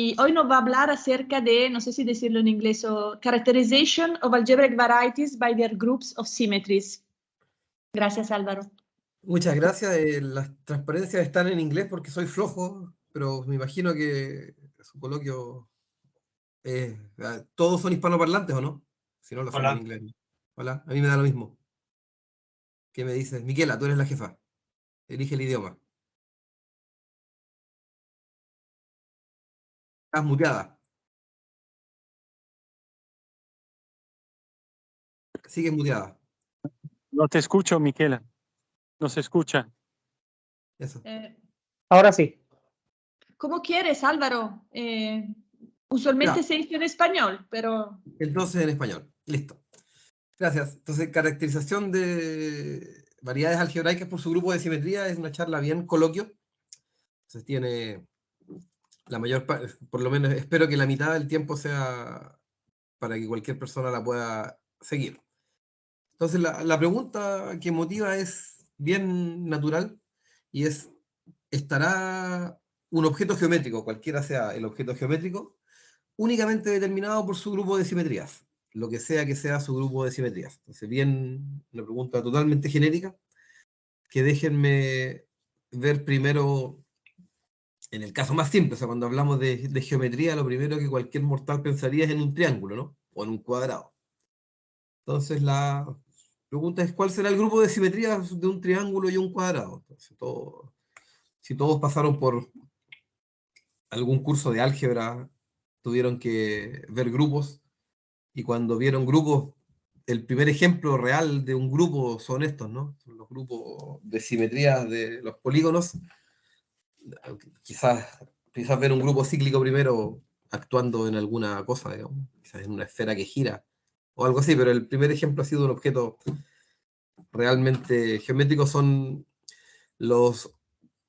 y hoy nos va a hablar acerca de, no sé si decirlo en inglés, o Characterization of Algebraic Varieties by their Groups of Symmetries. Gracias, Álvaro. Muchas gracias. Las transparencias están en inglés porque soy flojo, pero me imagino que su coloquio... ¿todos son hispanoparlantes o no? Si no, lo hacemos en inglés. Hola, a mí me da lo mismo. ¿Qué me dices? Miquela, tú eres la jefa. Elige el idioma. Estás muteada. Sigues muteada. No te escucho, Miquela. No se escucha. Eso. Ahora sí. Como quieres, Álvaro. Usualmente Ya. se dice en español, pero... Entonces en español. Listo. Gracias. Entonces, caracterización de variedades algebraicas por su grupo de simetría es una charla bien coloquio. Entonces tiene la mayor parte, por lo menos espero que la mitad del tiempo sea para que cualquier persona la pueda seguir. Entonces la pregunta que motiva es bien natural y es, ¿estará un objeto geométrico, cualquiera sea el objeto geométrico, únicamente determinado por su grupo de simetrías? Lo que sea su grupo de simetrías. Entonces, bien, una pregunta totalmente genérica, que déjenme ver primero, en el caso más simple, o sea, cuando hablamos de geometría, lo primero que cualquier mortal pensaría es en un triángulo, ¿no? O en un cuadrado. Entonces, la pregunta es, ¿cuál será el grupo de simetrías de un triángulo y un cuadrado? Entonces, si todos pasaron por algún curso de álgebra, tuvieron que ver grupos, y cuando vieron grupos, el primer ejemplo real de un grupo son estos, ¿no? Son los grupos de simetría de los polígonos. Quizás ver un grupo cíclico primero actuando en alguna cosa, digamos, quizás en una esfera que gira, o algo así, pero el primer ejemplo ha sido un objeto realmente geométrico, son los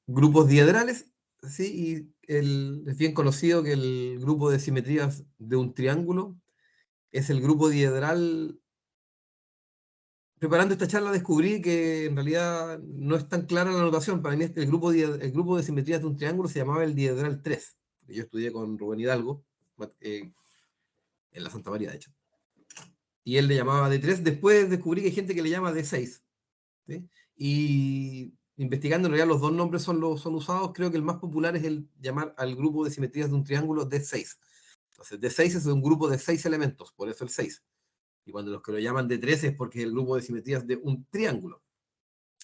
grupos diedrales, ¿sí? Y es bien conocido que el grupo de simetrías de un triángulo es el grupo diedral. Preparando esta charla descubrí que en realidad no es tan clara la notación. Para mí el grupo de simetrías de un triángulo se llamaba el diedral 3. Yo estudié con Rubén Hidalgo, en la Santa María, de hecho. Y él le llamaba de 3. Después descubrí que hay gente que le llama de 6. ¿Sí? Y investigando, en realidad los dos nombres son usados. Creo que el más popular es el llamar al grupo de simetrías de un triángulo de 6. Entonces, de 6 es un grupo de 6 elementos, por eso el 6. Y cuando los que lo llaman de 3 es porque es el grupo de simetrías de un triángulo.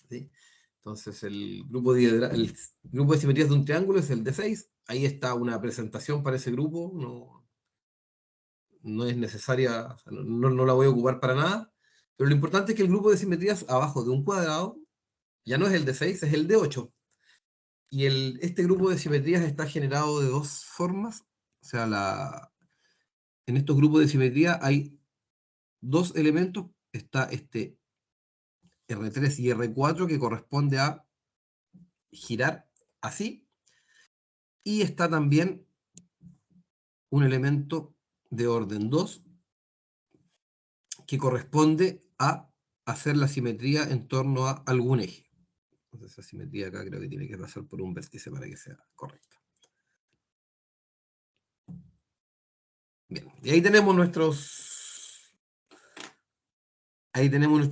¿Sí? Entonces, el grupo de simetrías de un triángulo es el de 6. Ahí está una presentación para ese grupo. No es necesaria, o sea, no la voy a ocupar para nada. Pero lo importante es que el grupo de simetrías abajo de un cuadrado ya no es el de 6, es el de 8. Y este grupo de simetrías está generado de dos formas. O sea, en estos grupos de simetría hay dos elementos. Está este R3 y R4 que corresponde a girar así. Y está también un elemento de orden 2 que corresponde a hacer la simetría en torno a algún eje. Entonces esa simetría acá creo que tiene que pasar por un vértice para que sea correcta. Bien, y ahí tenemos nuestro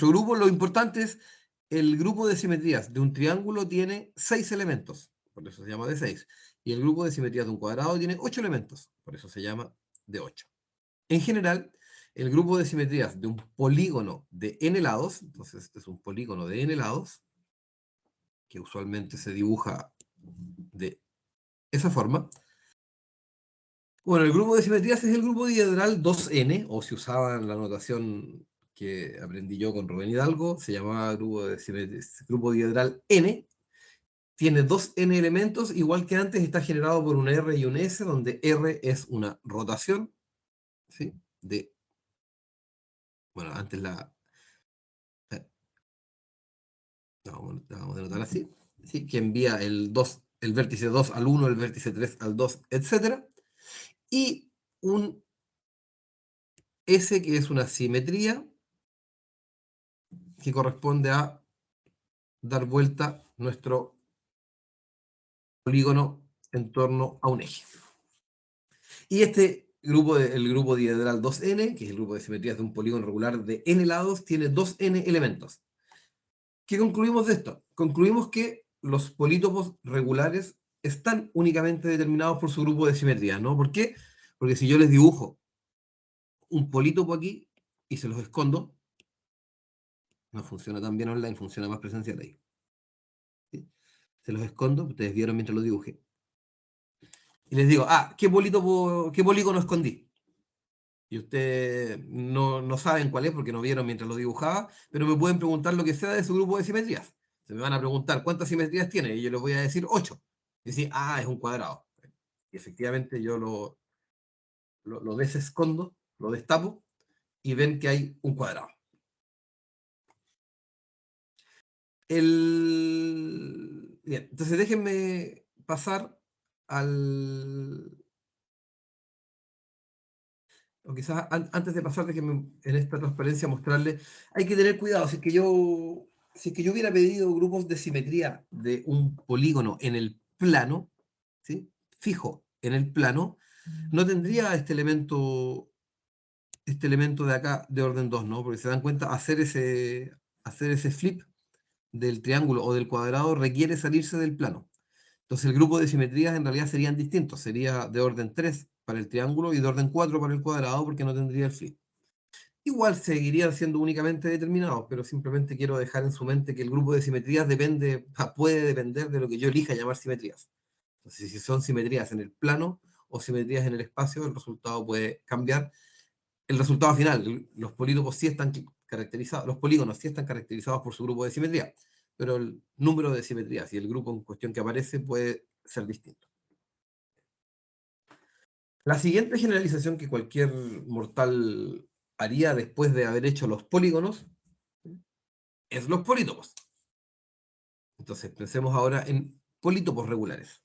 grupo. Lo importante es, el grupo de simetrías de un triángulo tiene 6 elementos, por eso se llama de 6. Y el grupo de simetrías de un cuadrado tiene 8 elementos, por eso se llama de 8. En general, el grupo de simetrías de un polígono de n lados, entonces este es un polígono de n lados, que usualmente se dibuja de esa forma. Bueno, el grupo de simetrías es el grupo diedral 2n, o si usaban la notación que aprendí yo con Rubén Hidalgo, se llamaba grupo diedral n. Tiene 2n elementos, igual que antes está generado por un R y un S, donde R es una rotación, ¿sí? Bueno, antes vamos a denotar así, ¿sí? Que envía el vértice 2 al 1, el vértice 3 al 2, etc. Y un S que es una simetría que corresponde a dar vuelta nuestro polígono en torno a un eje. Y este grupo, el grupo dihedral 2n, que es el grupo de simetrías de un polígono regular de n lados, tiene 2n elementos. ¿Qué concluimos de esto? Concluimos que los polítopos regulares están únicamente determinados por su grupo de simetrías, ¿no? ¿Por qué? Porque si yo les dibujo un polítopo aquí y se los escondo, no funciona tan bien online, funciona más presencial ahí. ¿Sí? Se los escondo, ustedes vieron mientras lo dibujé. Y les digo, ¿qué polígono escondí? Y ustedes no saben cuál es porque no vieron mientras lo dibujaba, pero me pueden preguntar lo que sea de su grupo de simetrías. Se me van a preguntar cuántas simetrías tiene y yo les voy a decir 8. Y decir, es un cuadrado. Y efectivamente yo lo desescondo, lo destapo y ven que hay un cuadrado. Bien, entonces déjenme pasar o quizás antes de pasar, déjenme en esta transparencia mostrarle, hay que tener cuidado, si es que yo hubiera pedido grupos de simetría de un polígono en el plano, ¿sí? Fijo en el plano, no tendría este elemento de acá de orden 2, ¿no? Porque se dan cuenta, hacer ese flip del triángulo o del cuadrado requiere salirse del plano. Entonces el grupo de simetrías en realidad serían distintos, sería de orden 3 para el triángulo y de orden 4 para el cuadrado porque no tendría el flip. Igual seguirían siendo únicamente determinados, pero simplemente quiero dejar en su mente que el grupo de simetrías puede depender de lo que yo elija llamar simetrías. Entonces, si son simetrías en el plano o simetrías en el espacio, el resultado puede cambiar. El resultado final, los polítopos sí están caracterizados, los polígonos sí están caracterizados por su grupo de simetría, pero el número de simetrías y el grupo en cuestión que aparece puede ser distinto. La siguiente generalización que cualquier mortal haría después de haber hecho los polígonos es los polítopos. Entonces pensemos ahora en polítopos regulares.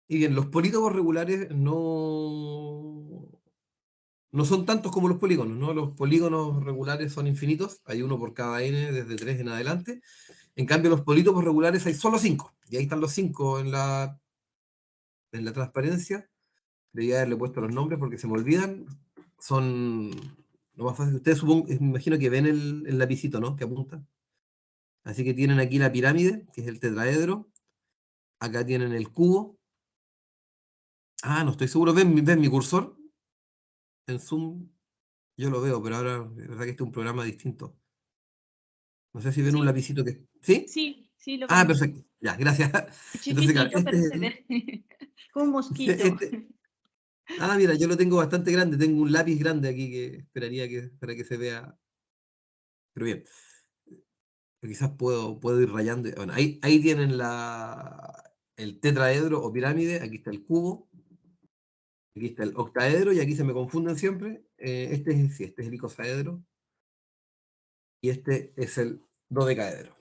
Y bien, los polítopos regulares no son tantos como los polígonos, ¿no? Los polígonos regulares son infinitos, hay uno por cada n desde 3 en adelante. En cambio, los polítopos regulares hay solo 5. Y ahí están los 5 en la transparencia. Debería haberle puesto los nombres porque se me olvidan. Son lo más fácil. Ustedes me imagino que ven el lapicito, ¿no? Que apunta. Así que tienen aquí la pirámide, que es el tetraedro. Acá tienen el cubo. No estoy seguro. ¿Ven mi cursor? En Zoom yo lo veo, pero ahora es verdad que este es un programa distinto. No sé si ven un Sí, lapicito que... ¿Sí? sí, lo vemos. Perfecto. Ya, gracias. Entonces, claro, Chiquitito, pero se ve como un mosquito. Mira, yo lo tengo bastante grande. Tengo un lápiz grande aquí que esperaría para que se vea. Pero bien, quizás puedo ir rayando. Bueno, ahí tienen el tetraedro o pirámide. Aquí está el cubo. Aquí está el octaedro y aquí se me confunden siempre. Este es el icosaedro. Y este es el dodecaedro.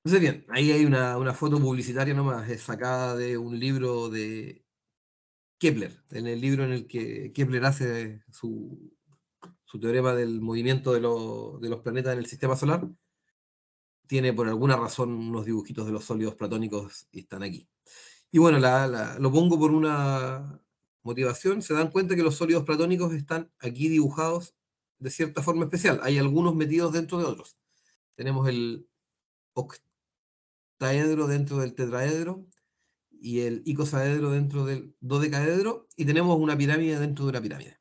Entonces, bien, ahí hay una foto publicitaria nomás, es sacada de un libro de Kepler, en el libro en el que Kepler hace su teorema del movimiento de los planetas en el sistema solar. Tiene por alguna razón unos dibujitos de los sólidos platónicos y están aquí. Y bueno, lo pongo por una motivación. Se dan cuenta que los sólidos platónicos están aquí dibujados de cierta forma especial. Hay algunos metidos dentro de otros. Tenemos el octaedro dentro del tetraedro y el icosaedro dentro del dodecaedro, y tenemos una pirámide dentro de una pirámide.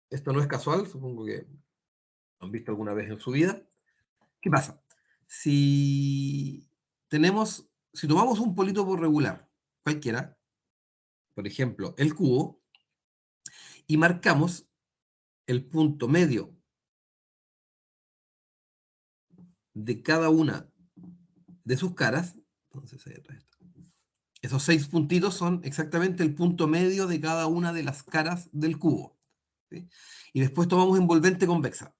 Esto no es casual, supongo que lo han visto alguna vez en su vida. ¿Qué pasa? Si tomamos un polítopo regular, cualquiera, por ejemplo, el cubo, y marcamos el punto medio de cada una de sus caras, entonces ahí atrás está. Esos 6 puntitos son exactamente el punto medio de cada una de las caras del cubo, ¿sí? Y después tomamos envolvente convexa.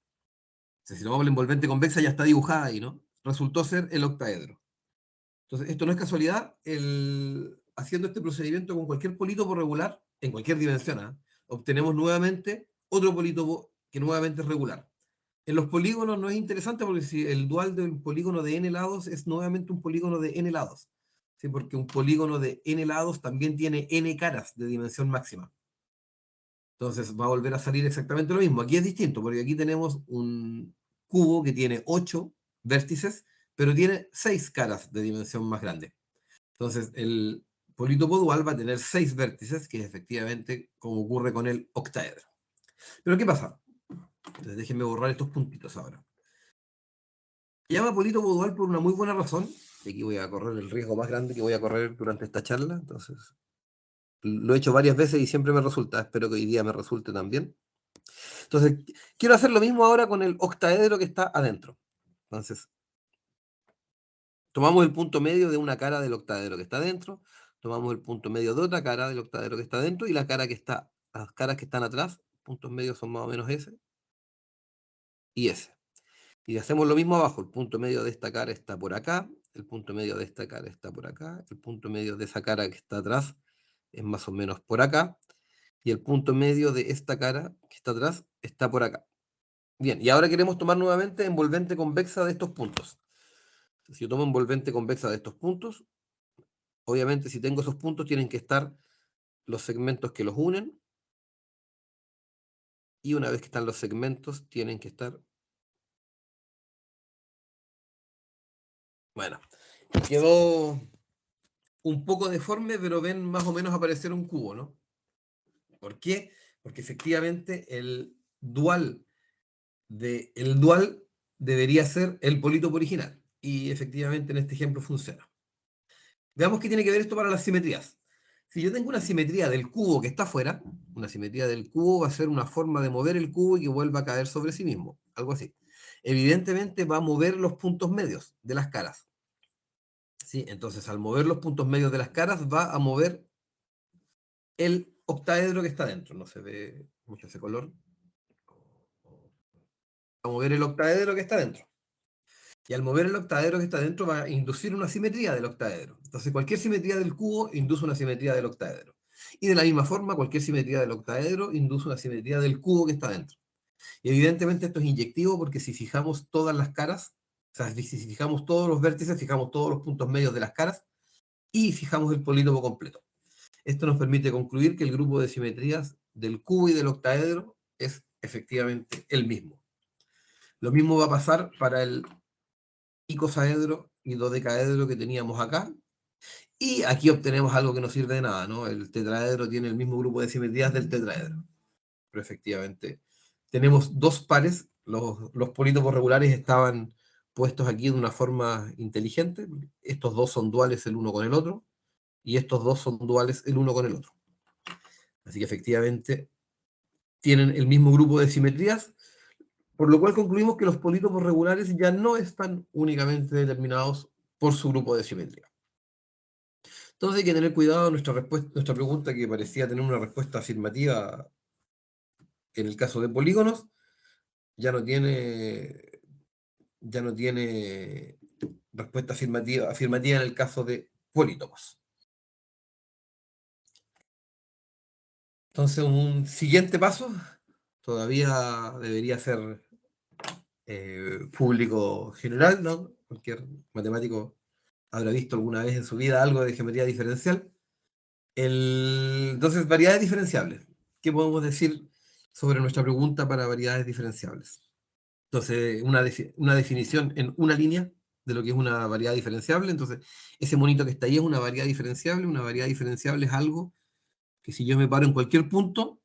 Si tomamos la envolvente convexa ya está dibujada ahí, ¿no? Resultó ser el octaedro. Entonces, esto no es casualidad. Haciendo este procedimiento con cualquier polítopo regular, en cualquier dimensión, obtenemos nuevamente otro polítopo que nuevamente es regular. En los polígonos no es interesante porque si el dual del polígono de n lados es nuevamente un polígono de n lados. ¿sí? Porque un polígono de n lados también tiene n caras de dimensión máxima. Entonces va a volver a salir exactamente lo mismo. Aquí es distinto, porque aquí tenemos un cubo que tiene 8 vértices, pero tiene 6 caras de dimensión más grande. Entonces el polítopo dual va a tener 6 vértices, que es efectivamente como ocurre con el octaedro. Pero ¿qué pasa? Entonces déjenme borrar estos puntitos ahora. Se llama polítopo dual por una muy buena razón. Y aquí voy a correr el riesgo más grande que voy a correr durante esta charla. Entonces, lo he hecho varias veces y siempre me resulta. Espero que hoy día me resulte también. Entonces, quiero hacer lo mismo ahora con el octaedro que está adentro. Entonces, tomamos el punto medio de una cara del octaedro que está adentro, tomamos el punto medio de otra cara del octaedro que está adentro y las caras que están atrás, puntos medios son más o menos ese y ese. Y hacemos lo mismo abajo, el punto medio de esta cara está por acá, el punto medio de esta cara está por acá, el punto medio de esa cara que está atrás es más o menos por acá, y el punto medio de esta cara que está atrás está por acá. Bien, y ahora queremos tomar nuevamente envolvente convexa de estos puntos. Si yo tomo envolvente convexa de estos puntos, obviamente si tengo esos puntos tienen que estar los segmentos que los unen, y una vez que están los segmentos tienen que estar... Bueno, quedó un poco deforme, pero ven más o menos aparecer un cubo, ¿no? ¿Por qué? Porque efectivamente el dual debería ser el polítopo original, y efectivamente en este ejemplo funciona. Veamos qué tiene que ver esto para las simetrías. Si yo tengo una simetría del cubo que está afuera, una simetría del cubo va a ser una forma de mover el cubo y que vuelva a caer sobre sí mismo, algo así. Evidentemente va a mover los puntos medios de las caras. ¿Sí? Entonces, al mover los puntos medios de las caras, va a mover el octaedro que está dentro. No se ve mucho ese color. Va a mover el octaedro que está dentro. Y al mover el octaedro que está dentro va a inducir una simetría del octaedro. Entonces cualquier simetría del cubo induce una simetría del octaedro. Y de la misma forma, cualquier simetría del octaedro induce una simetría del cubo que está dentro. Y evidentemente esto es inyectivo porque si fijamos todas las caras, o sea, si fijamos todos los vértices, fijamos todos los puntos medios de las caras y fijamos el polítopo completo. Esto nos permite concluir que el grupo de simetrías del cubo y del octaedro es efectivamente el mismo. Lo mismo va a pasar para el icosaedro y dodecaedro que teníamos acá. Y aquí obtenemos algo que no sirve de nada, ¿no? El tetraedro tiene el mismo grupo de simetrías del tetraedro. Pero efectivamente, tenemos dos pares. Los polítopos regulares estaban puestos aquí de una forma inteligente. Estos dos son duales el uno con el otro. Y estos dos son duales el uno con el otro. Así que efectivamente tienen el mismo grupo de simetrías, por lo cual concluimos que los polítopos regulares ya no están únicamente determinados por su grupo de simetría. Entonces hay que tener cuidado. Nuestra pregunta, que parecía tener una respuesta afirmativa en el caso de polígonos, ya no tiene respuesta afirmativa en el caso de polítopos. Entonces un siguiente paso todavía debería ser público general, ¿no? Cualquier matemático habrá visto alguna vez en su vida algo de geometría diferencial. Entonces, variedades diferenciables. ¿Qué podemos decir sobre nuestra pregunta para variedades diferenciables? Entonces, una definición en una línea de lo que es una variedad diferenciable. Entonces, ese monito que está ahí es una variedad diferenciable. Una variedad diferenciable es algo que si yo me paro en cualquier punto,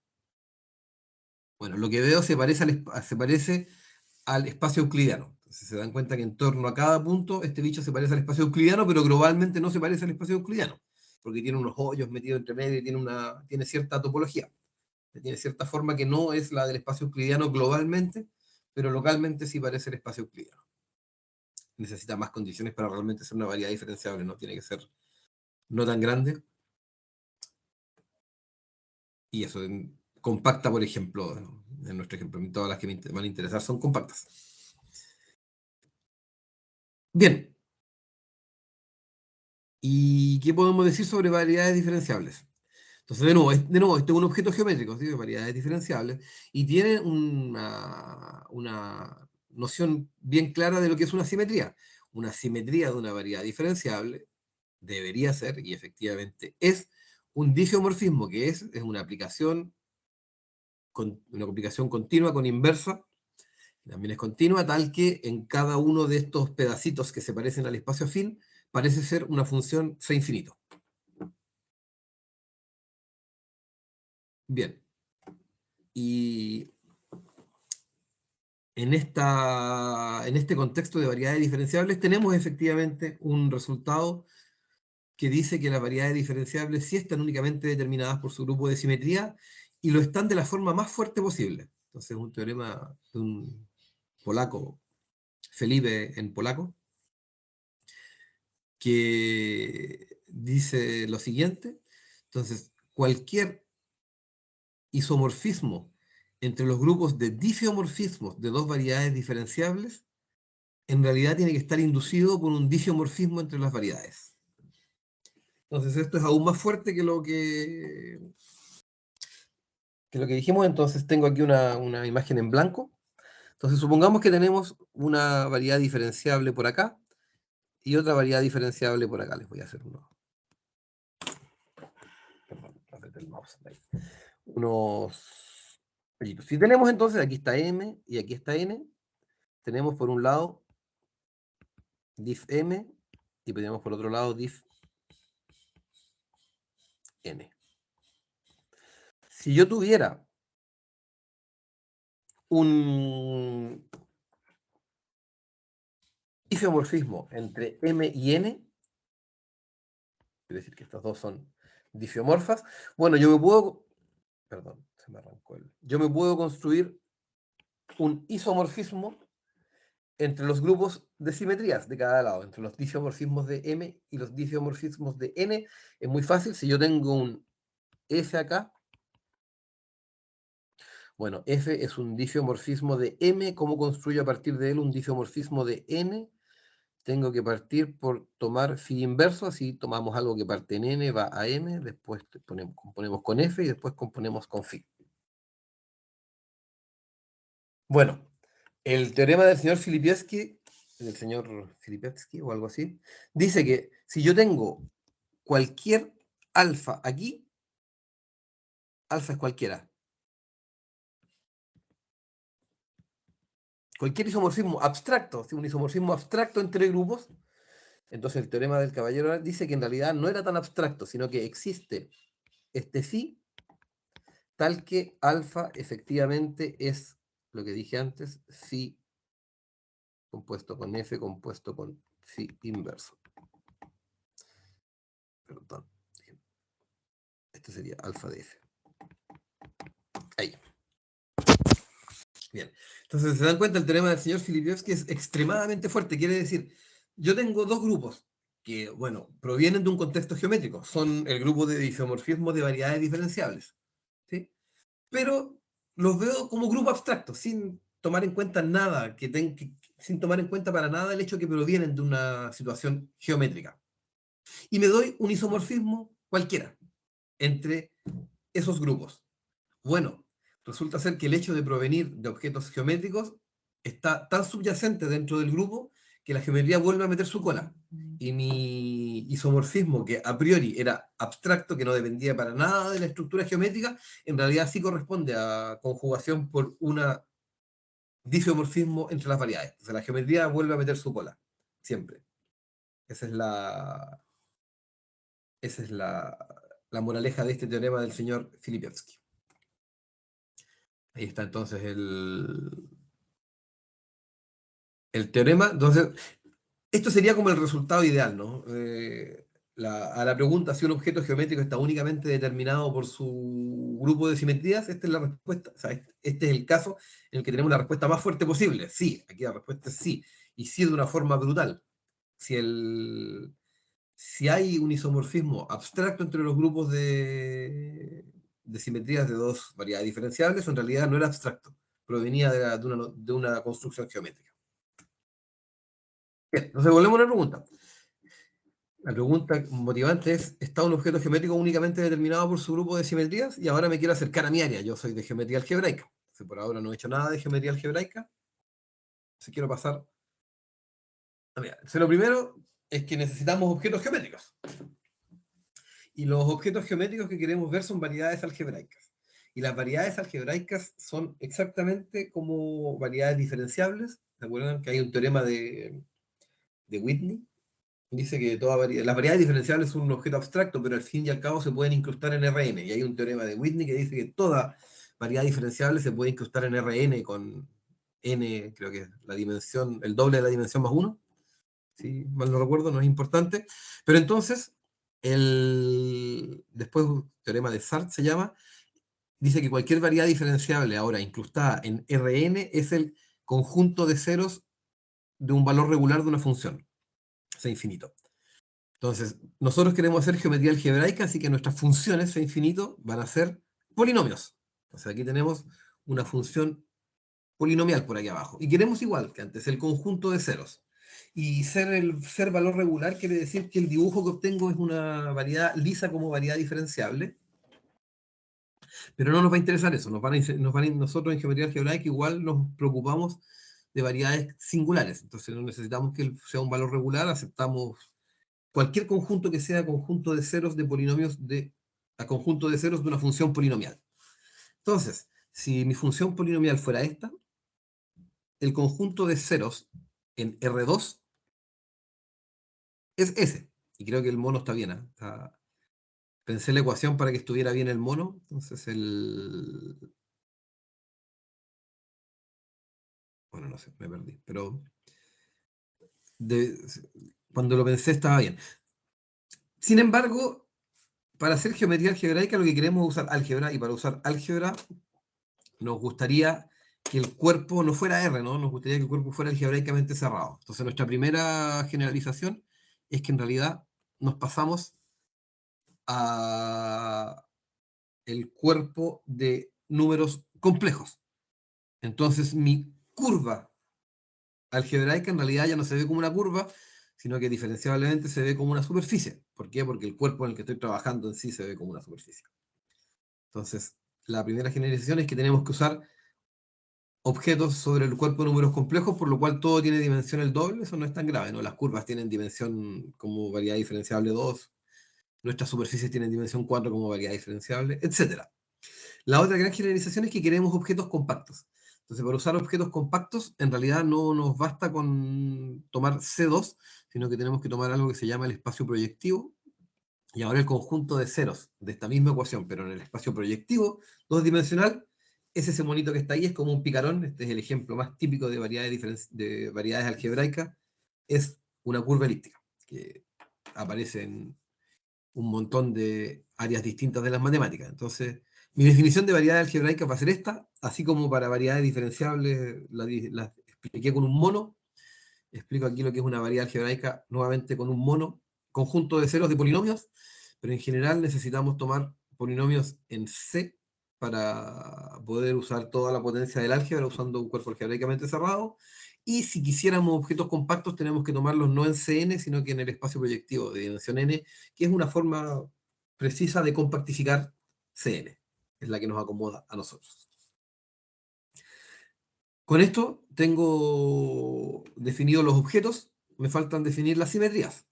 bueno, lo que veo se parece al espacio euclidiano. Entonces se dan cuenta que en torno a cada punto este bicho se parece al espacio euclidiano, pero globalmente no se parece al espacio euclidiano, porque tiene unos hoyos metidos entre medio y tiene cierta topología. Tiene cierta forma que no es la del espacio euclidiano globalmente, pero localmente sí parece el espacio euclidiano. Necesita más condiciones para realmente ser una variedad diferenciable, no tiene que ser no tan grande. Y eso, compacta, por ejemplo, en nuestro ejemplo, todas las que me van a interesar son compactas. Bien. ¿Y qué podemos decir sobre variedades diferenciables? Entonces, de nuevo, este es un objeto geométrico, ¿sí? De variedades diferenciables, y tiene una noción bien clara de lo que es una simetría. Una simetría de una variedad diferenciable debería ser, y efectivamente es, un difeomorfismo, que es una aplicación continua con inversa, también es continua, tal que en cada uno de estos pedacitos que se parecen al espacio afín, parece ser una función C infinito. Bien. Y en este contexto de variedades diferenciables tenemos efectivamente un resultado que dice que las variedades diferenciables sí están únicamente determinadas por su grupo de simetría y lo están de la forma más fuerte posible. Entonces, un teorema de un polaco, Felipe en polaco, que dice lo siguiente. Entonces, cualquier isomorfismo entre los grupos de difeomorfismos de dos variedades diferenciables en realidad tiene que estar inducido por un difeomorfismo entre las variedades. Entonces, esto es aún más fuerte que lo que dijimos. Entonces, tengo aquí una imagen en blanco. Entonces, supongamos que tenemos una variedad diferenciable por acá y otra variedad diferenciable por acá. Les voy a hacer uno. Perdón, apreté el mouse. Ahí. Unos hoyitos. Si tenemos entonces, aquí está M y aquí está N, tenemos por un lado diff M y tenemos por otro lado diff N. Si yo tuviera un difeomorfismo entre M y N, quiere decir que estas dos son difeomorfas, bueno, yo me puedo, perdón, se me arrancó yo me puedo construir un isomorfismo entre los grupos de simetrías de cada lado, entre los difeomorfismos de M y los difeomorfismos de N. Es muy fácil, si yo tengo un F acá, bueno, F es un difeomorfismo de M, ¿cómo construyo a partir de él un difeomorfismo de N? Tengo que partir por tomar phi inverso, así tomamos algo que parte en N, va a M, después componemos con F y después componemos con phi. Bueno, el teorema del señor Filipievski o algo así, dice que si yo tengo cualquier alfa aquí, alfa es cualquiera. Cualquier isomorfismo abstracto, un isomorfismo abstracto entre grupos, entonces el teorema del caballero dice que en realidad no era tan abstracto, sino que existe este phi, tal que alfa efectivamente es lo que dije antes, phi compuesto con F compuesto con phi inverso. Perdón. Este sería alfa de F. Ahí. Bien. Entonces, se dan cuenta, el teorema del señor Filipievski es extremadamente fuerte. Quiere decir, yo tengo dos grupos que, bueno, provienen de un contexto geométrico. Son el grupo de difeomorfismo de variedades diferenciables. ¿Sí? Pero los veo como grupo abstracto, sin tomar en cuenta nada, sin tomar en cuenta para nada el hecho que provienen de una situación geométrica. Y me doy un isomorfismo cualquiera entre esos grupos. Bueno, resulta ser que el hecho de provenir de objetos geométricos está tan subyacente dentro del grupo que la geometría vuelve a meter su cola. Y mi isomorfismo, que a priori era abstracto, que no dependía para nada de la estructura geométrica, en realidad sí corresponde a conjugación por un difeomorfismo entre las variedades. O sea, la geometría vuelve a meter su cola, siempre. Esa es la moraleja de este teorema del señor Filipievski. Ahí está entonces el teorema. Entonces, esto sería como el resultado ideal, ¿no? A la pregunta si un objeto geométrico está únicamente determinado por su grupo de simetrías, esta es la respuesta. O sea, este es el caso en el que tenemos la respuesta más fuerte posible. Sí, aquí la respuesta es sí. Y sí de una forma brutal. Si hay un isomorfismo abstracto entre los grupos de simetrías de dos variedades diferenciables, en realidad no era abstracto, provenía de una construcción geométrica. Bien, entonces volvemos a la pregunta. La pregunta motivante es, ¿está un objeto geométrico únicamente determinado por su grupo de simetrías? Y ahora me quiero acercar a mi área, yo soy de geometría algebraica. Entonces, por ahora no he hecho nada de geometría algebraica. Entonces quiero pasar... Mira, lo primero, es que necesitamos objetos geométricos. Y los objetos geométricos que queremos ver son variedades algebraicas. Y las variedades algebraicas son exactamente como variedades diferenciables. ¿Se acuerdan que hay un teorema de Whitney? Dice que las variedades diferenciables son un objeto abstracto, pero al fin y al cabo se pueden incrustar en Rn. Y hay un teorema de Whitney que dice que toda variedad diferenciable se puede incrustar en Rn con n, creo que es la dimensión, el doble de la dimensión más 1. Si mal no recuerdo, no es importante. Pero entonces, después un teorema de Sartre se llama, dice que cualquier variedad diferenciable ahora incrustada en Rn es el conjunto de ceros de un valor regular de una función, sea infinito. Entonces, nosotros queremos hacer geometría algebraica, así que nuestras funciones C infinito van a ser polinomios. O sea, aquí tenemos una función polinomial por aquí abajo. Y queremos igual que antes, el conjunto de ceros. Y ser valor regular quiere decir que el dibujo que obtengo es una variedad lisa como variedad diferenciable. Pero no nos va a interesar eso. Nosotros en geometría algebraica igual nos preocupamos de variedades singulares. Entonces no necesitamos que sea un valor regular, aceptamos cualquier conjunto que sea conjunto de ceros de polinomios a conjunto de ceros de una función polinomial. Entonces, si mi función polinomial fuera esta, el conjunto de ceros en R2 es ese. Y creo que el mono está bien. Pensé la ecuación para que estuviera bien el mono. Entonces bueno, no sé, me perdí. Pero cuando lo pensé estaba bien. Sin embargo, para hacer geometría algebraica lo que queremos es usar álgebra, y para usar álgebra nos gustaría que el cuerpo no fuera R, ¿no? Nos gustaría que el cuerpo fuera algebraicamente cerrado. Entonces nuestra primera generalización es que en realidad nos pasamos a el cuerpo de números complejos. Entonces mi curva algebraica en realidad ya no se ve como una curva, sino que diferenciablemente se ve como una superficie. ¿Por qué? Porque el cuerpo en el que estoy trabajando en sí se ve como una superficie. Entonces, la primera generalización es que tenemos que usar objetos sobre el cuerpo de números complejos, por lo cual todo tiene dimensión el doble. Eso no es tan grave, ¿no? Las curvas tienen dimensión como variedad diferenciable 2, nuestras superficies tienen dimensión 4 como variedad diferenciable, etc. La otra gran generalización es que queremos objetos compactos. Entonces, para usar objetos compactos, en realidad no nos basta con tomar C2, sino que tenemos que tomar algo que se llama el espacio proyectivo, y ahora el conjunto de ceros de esta misma ecuación, pero en el espacio proyectivo, dos dimensional, es ese monito que está ahí, es como un picarón. Este es el ejemplo más típico de variedades algebraicas, es una curva elíptica, que aparece en un montón de áreas distintas de las matemáticas. Entonces, mi definición de variedad algebraica va a ser esta, así como para variedades diferenciables la expliqué con un mono. Explico aquí lo que es una variedad algebraica nuevamente con un mono, conjunto de ceros de polinomios, pero en general necesitamos tomar polinomios en C para poder usar toda la potencia del álgebra usando un cuerpo algebraicamente cerrado. Y si quisiéramos objetos compactos, tenemos que tomarlos no en Cn, sino que en el espacio proyectivo de dimensión n, que es una forma precisa de compactificar Cn. Es la que nos acomoda a nosotros. Con esto tengo definidos los objetos, me faltan definir las simetrías.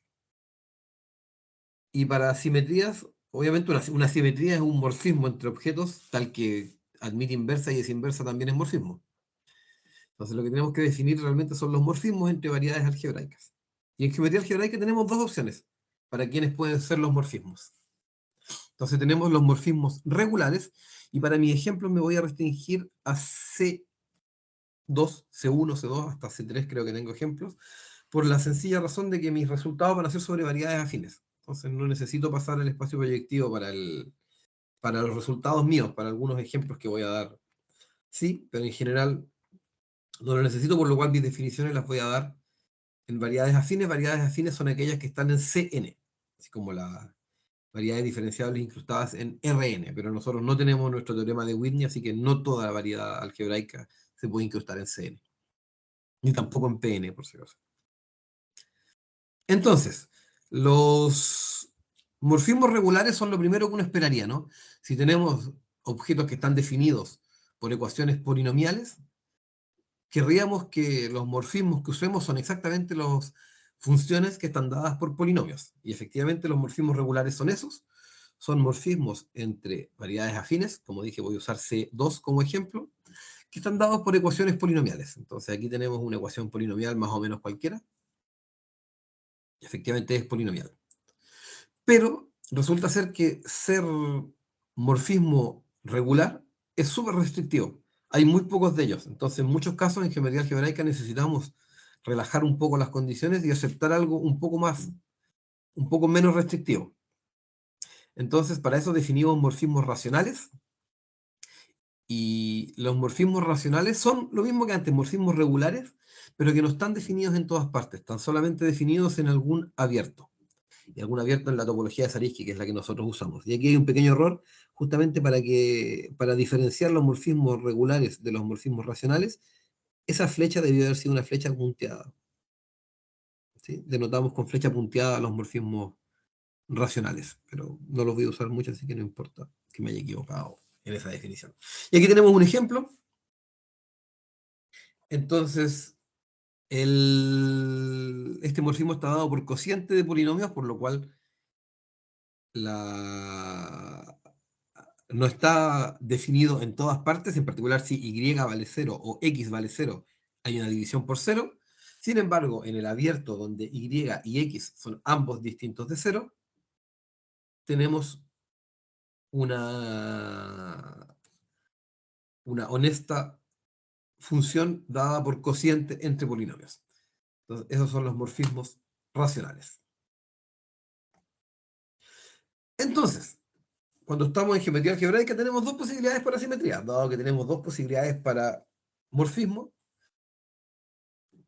Y para simetrías, obviamente una simetría es un morfismo entre objetos, tal que admite inversa y es inversa también es morfismo. Entonces lo que tenemos que definir realmente son los morfismos entre variedades algebraicas. Y en geometría algebraica tenemos dos opciones para quienes pueden ser los morfismos. Entonces tenemos los morfismos regulares, y para mi ejemplo me voy a restringir a C2, C1, C2, hasta C3 creo que tengo ejemplos, por la sencilla razón de que mis resultados van a ser sobre variedades afines. Entonces no necesito pasar el espacio proyectivo para los resultados míos, para algunos ejemplos que voy a dar. Sí, pero en general no lo necesito, por lo cual mis definiciones las voy a dar en variedades afines. Variedades afines son aquellas que están en Cn, así como las variedades diferenciables incrustadas en Rn, pero nosotros no tenemos nuestro teorema de Whitney, así que no toda la variedad algebraica se puede incrustar en Cn, ni tampoco en Pn, por si acaso. Entonces, los morfismos regulares son lo primero que uno esperaría, ¿no? Si tenemos objetos que están definidos por ecuaciones polinomiales, querríamos que los morfismos que usemos son exactamente los funciones que están dadas por polinomios. Y efectivamente los morfismos regulares son esos. Son morfismos entre variedades afines, como dije, voy a usar C2 como ejemplo, que están dados por ecuaciones polinomiales. Entonces aquí tenemos una ecuación polinomial más o menos cualquiera. Y efectivamente es polinomial. Pero resulta ser que ser morfismo regular es súper restrictivo. Hay muy pocos de ellos. Entonces, en muchos casos en geometría algebraica necesitamos relajar un poco las condiciones y aceptar algo un poco menos restrictivo. Entonces, para eso definimos morfismos racionales. Y los morfismos racionales son lo mismo que antes, morfismos regulares, pero que no están definidos en todas partes, están solamente definidos en algún abierto. Y algún abierto en la topología de Zariski, que es la que nosotros usamos. Y aquí hay un pequeño error, justamente para diferenciar los morfismos regulares de los morfismos racionales, esa flecha debió haber sido una flecha punteada. ¿Sí? Denotamos con flecha punteada los morfismos racionales, pero no los voy a usar mucho, así que no importa que me haya equivocado en esa definición. Y aquí tenemos un ejemplo. Entonces, este morfismo está dado por cociente de polinomios, por lo cual no está definido en todas partes, en particular si y vale 0 o x vale 0, hay una división por 0. Sin embargo, en el abierto, donde y y x son ambos distintos de 0, tenemos una honesta función dada por cociente entre polinomios. Entonces, esos son los morfismos racionales. Entonces, cuando estamos en geometría algebraica tenemos dos posibilidades para simetría. Dado que tenemos dos posibilidades para morfismo,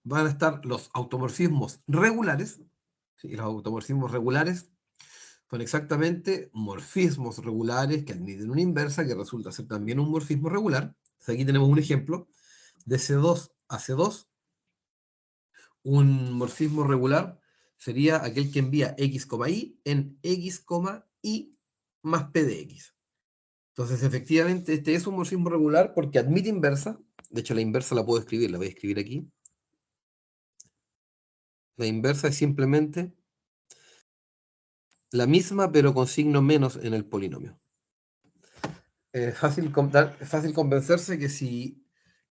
van a estar los automorfismos regulares. ¿Sí? Los automorfismos regulares son exactamente morfismos regulares que admiten una inversa, que resulta ser también un morfismo regular. Entonces aquí tenemos un ejemplo de C2 a C2. Un morfismo regular sería aquel que envía x, y en x, y más p de x. Entonces, efectivamente, este es un morfismo regular porque admite inversa. De hecho, la inversa la puedo escribir, la voy a escribir aquí. La inversa es simplemente la misma, pero con signo menos en el polinomio. Es fácil convencerse que si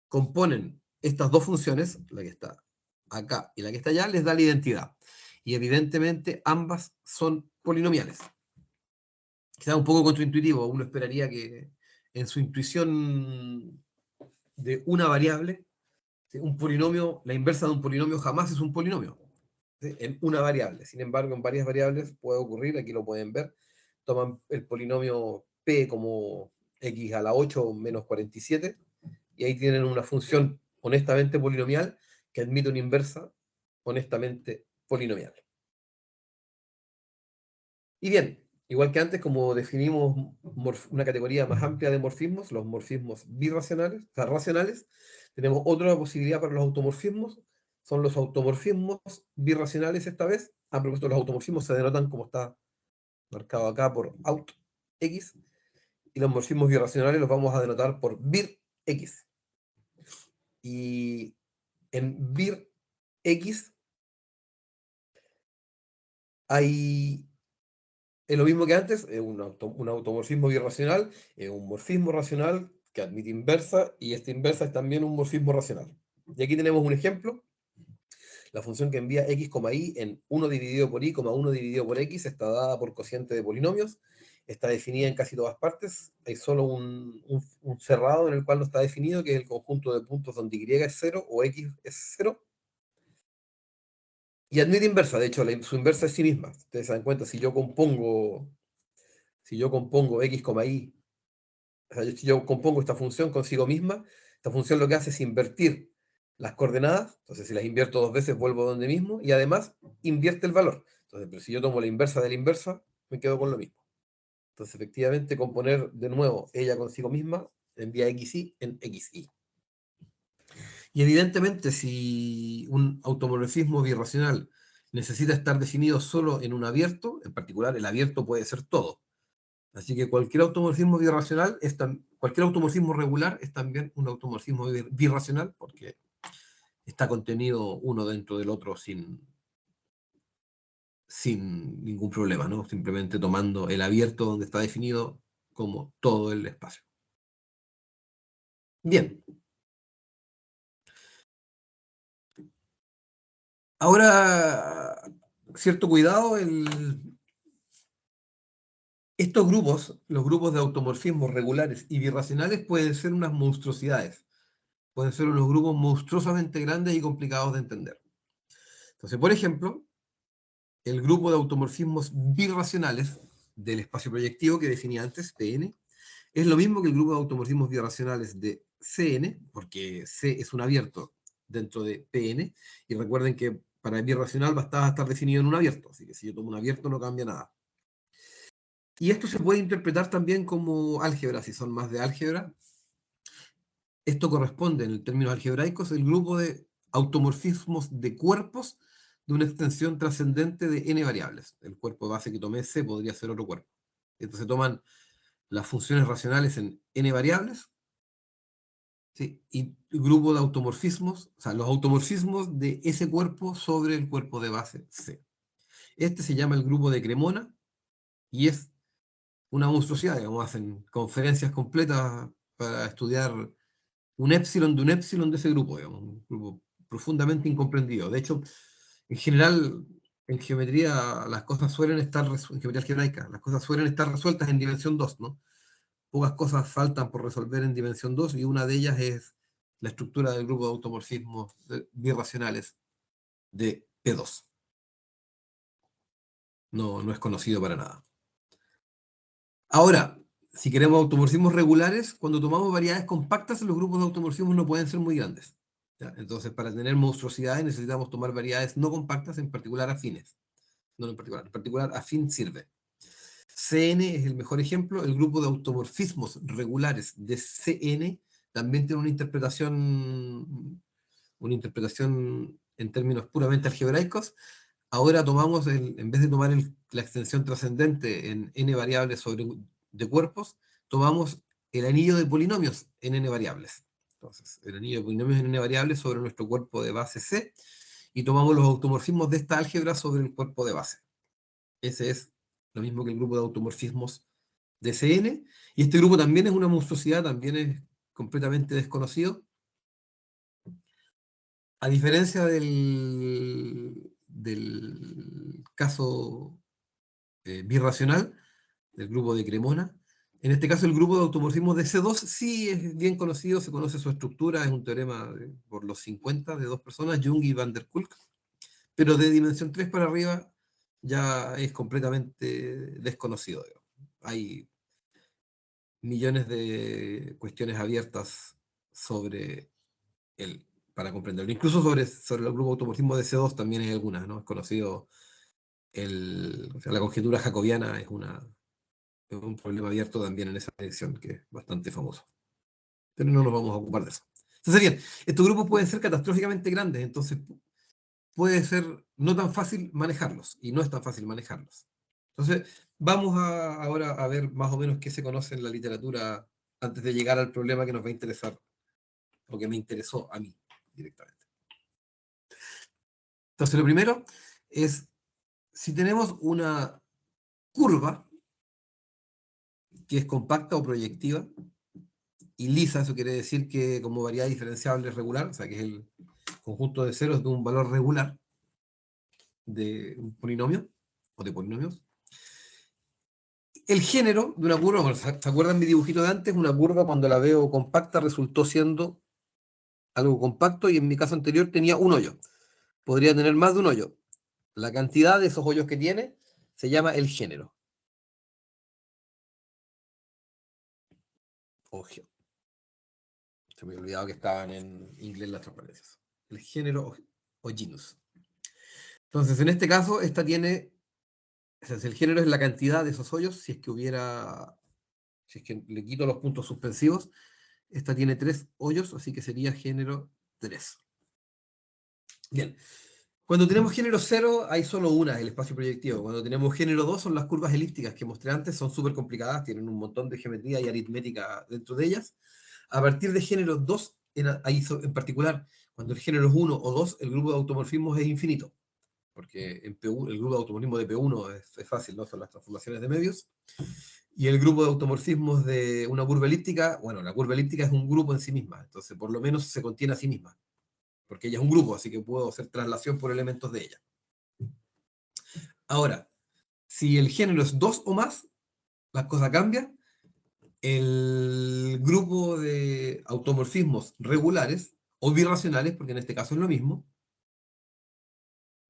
componen estas dos funciones, la que está acá y la que está allá, les da la identidad. Y evidentemente ambas son polinomiales. Quizá un poco contraintuitivo, uno esperaría que en su intuición de una variable, un polinomio, la inversa de un polinomio jamás es un polinomio, ¿sí? En una variable. Sin embargo, en varias variables puede ocurrir, aquí lo pueden ver, toman el polinomio p como x a la 8 menos 47, y ahí tienen una función honestamente polinomial que admite una inversa honestamente polinomial. Y bien, igual que antes, como definimos una categoría más amplia de morfismos, los morfismos birracionales, o sea, racionales, tenemos otra posibilidad para los automorfismos, son los automorfismos birracionales esta vez. A propósito, los automorfismos se denotan como está marcado acá por aut x, y los morfismos birracionales los vamos a denotar por bir x. Y en bir x es lo mismo que antes, es un automorfismo birracional, es un morfismo racional que admite inversa, y esta inversa es también un morfismo racional. Y aquí tenemos un ejemplo. La función que envía x, y en 1 dividido por y, 1 dividido por x, está dada por cociente de polinomios, está definida en casi todas partes, hay solo un cerrado en el cual no está definido, que es el conjunto de puntos donde y es 0 o x es 0. Y admite inversa, de hecho, su inversa es sí misma. Ustedes se dan cuenta, si yo compongo x, y, o sea, si yo compongo esta función consigo misma, esta función lo que hace es invertir las coordenadas. Entonces, si las invierto dos veces, vuelvo donde mismo, y además invierte el valor. Entonces, pero si yo tomo la inversa de la inversa, me quedo con lo mismo. Entonces, efectivamente, componer de nuevo ella consigo misma envía xy en xy. Y evidentemente, si un automorfismo birracional necesita estar definido solo en un abierto, en particular el abierto puede ser todo. Así que cualquier automorfismo birracional, cualquier automorfismo regular es también un automorfismo birracional, porque está contenido uno dentro del otro sin sin ningún problema, ¿no? Simplemente tomando el abierto donde está definido como todo el espacio. Bien. Ahora, cierto cuidado, estos grupos, los grupos de automorfismos regulares y birracionales, pueden ser unas monstruosidades. Pueden ser unos grupos monstruosamente grandes y complicados de entender. Entonces, por ejemplo, el grupo de automorfismos birracionales del espacio proyectivo que definí antes, Pn, es lo mismo que el grupo de automorfismos birracionales de Cn, porque C es un abierto dentro de Pn, y recuerden que para el birracional basta estar definido en un abierto, así que si yo tomo un abierto no cambia nada. Y esto se puede interpretar también como álgebra, si son más de álgebra. Esto corresponde, en términos algebraicos, el grupo de automorfismos de cuerpos de una extensión trascendente de n variables. El cuerpo base que tomé C podría ser otro cuerpo. Entonces se toman las funciones racionales en n variables, ¿sí? Y el grupo de automorfismos, o sea, los automorfismos de ese cuerpo sobre el cuerpo de base C. Este se llama el grupo de Cremona y es una monstruosidad, digamos, hacen conferencias completas para estudiar un épsilon de ese grupo, digamos, un grupo profundamente incomprendido. De hecho, en general, en geometría las cosas suelen estar, en geometría algebraica, las cosas suelen estar resueltas en dimensión 2, ¿no? Pocas cosas faltan por resolver en dimensión 2 y una de ellas es la estructura del grupo de automorfismos birracionales de P2. No es conocido para nada. Ahora, si queremos automorfismos regulares, cuando tomamos variedades compactas, los grupos de automorfismos no pueden ser muy grandes, ¿ya? Entonces, para tener monstruosidades necesitamos tomar variedades no compactas, en particular afines. No en particular afín sirve. Cn es el mejor ejemplo. El grupo de automorfismos regulares de Cn también tiene una interpretación en términos puramente algebraicos. Ahora tomamos, en vez de tomar la extensión trascendente en n variables de cuerpos, tomamos el anillo de polinomios en n variables. Entonces, el anillo de polinomios en n variables sobre nuestro cuerpo de base C, y tomamos los automorfismos de esta álgebra sobre el cuerpo de base. Ese es lo mismo que el grupo de automorfismos de Cn, y este grupo también es una monstruosidad, también es completamente desconocido. A diferencia del caso birracional, del grupo de Cremona, en este caso el grupo de automorfismos de C2 sí es bien conocido, se conoce su estructura, es un teorema por los 50 de dos personas, Jung y van der Kolk, pero de dimensión 3 para arriba ya es completamente desconocido, digamos. Hay millones de cuestiones abiertas sobre él para comprenderlo. Incluso sobre el grupo automorfismo de C2 también hay algunas, ¿no? Es conocido la conjetura jacobiana, es un problema abierto también en esa dirección, que es bastante famoso. Pero no nos vamos a ocupar de eso. Entonces, bien, estos grupos pueden ser catastróficamente grandes, entonces puede ser no tan fácil manejarlos, y no es tan fácil manejarlos. Entonces, vamos ahora a ver más o menos qué se conoce en la literatura antes de llegar al problema que nos va a interesar, o que me interesó a mí directamente. Entonces, lo primero es, si tenemos una curva que es compacta o proyectiva, y lisa, eso quiere decir que como variedad diferenciable es regular, o sea que es el conjunto de ceros de un valor regular de un polinomio, o de polinomios. El género de una curva, bueno, ¿se acuerdan mi dibujito de antes? Una curva, cuando la veo compacta, resultó siendo algo compacto, y en mi caso anterior tenía un hoyo. Podría tener más de un hoyo. La cantidad de esos hoyos que tiene se llama el género. Ojo. Se me había olvidado que estaban en inglés las transparencias. El género o genus. Entonces, en este caso, esta tiene, o sea, si el género es la cantidad de esos hoyos, si es que le quito los puntos suspensivos, esta tiene 3 hoyos, así que sería género 3. Bien. Cuando tenemos género 0, hay solo una, el espacio proyectivo. Cuando tenemos género 2, son las curvas elípticas que mostré antes, son súper complicadas, tienen un montón de geometría y aritmética dentro de ellas. A partir de género 2, en particular, cuando el género es 1 o 2, el grupo de automorfismos es infinito. porque en P1, el grupo de automorfismos de P1 es fácil, ¿no? Son las transformaciones de medios. Y el grupo de automorfismos de una curva elíptica, bueno, la curva elíptica es un grupo en sí misma, entonces por lo menos se contiene a sí misma, porque ella es un grupo, así que puedo hacer traslación por elementos de ella. Ahora, si el género es 2 o más, la cosa cambia. El grupo de automorfismos regulares o birracionales, porque en este caso es lo mismo,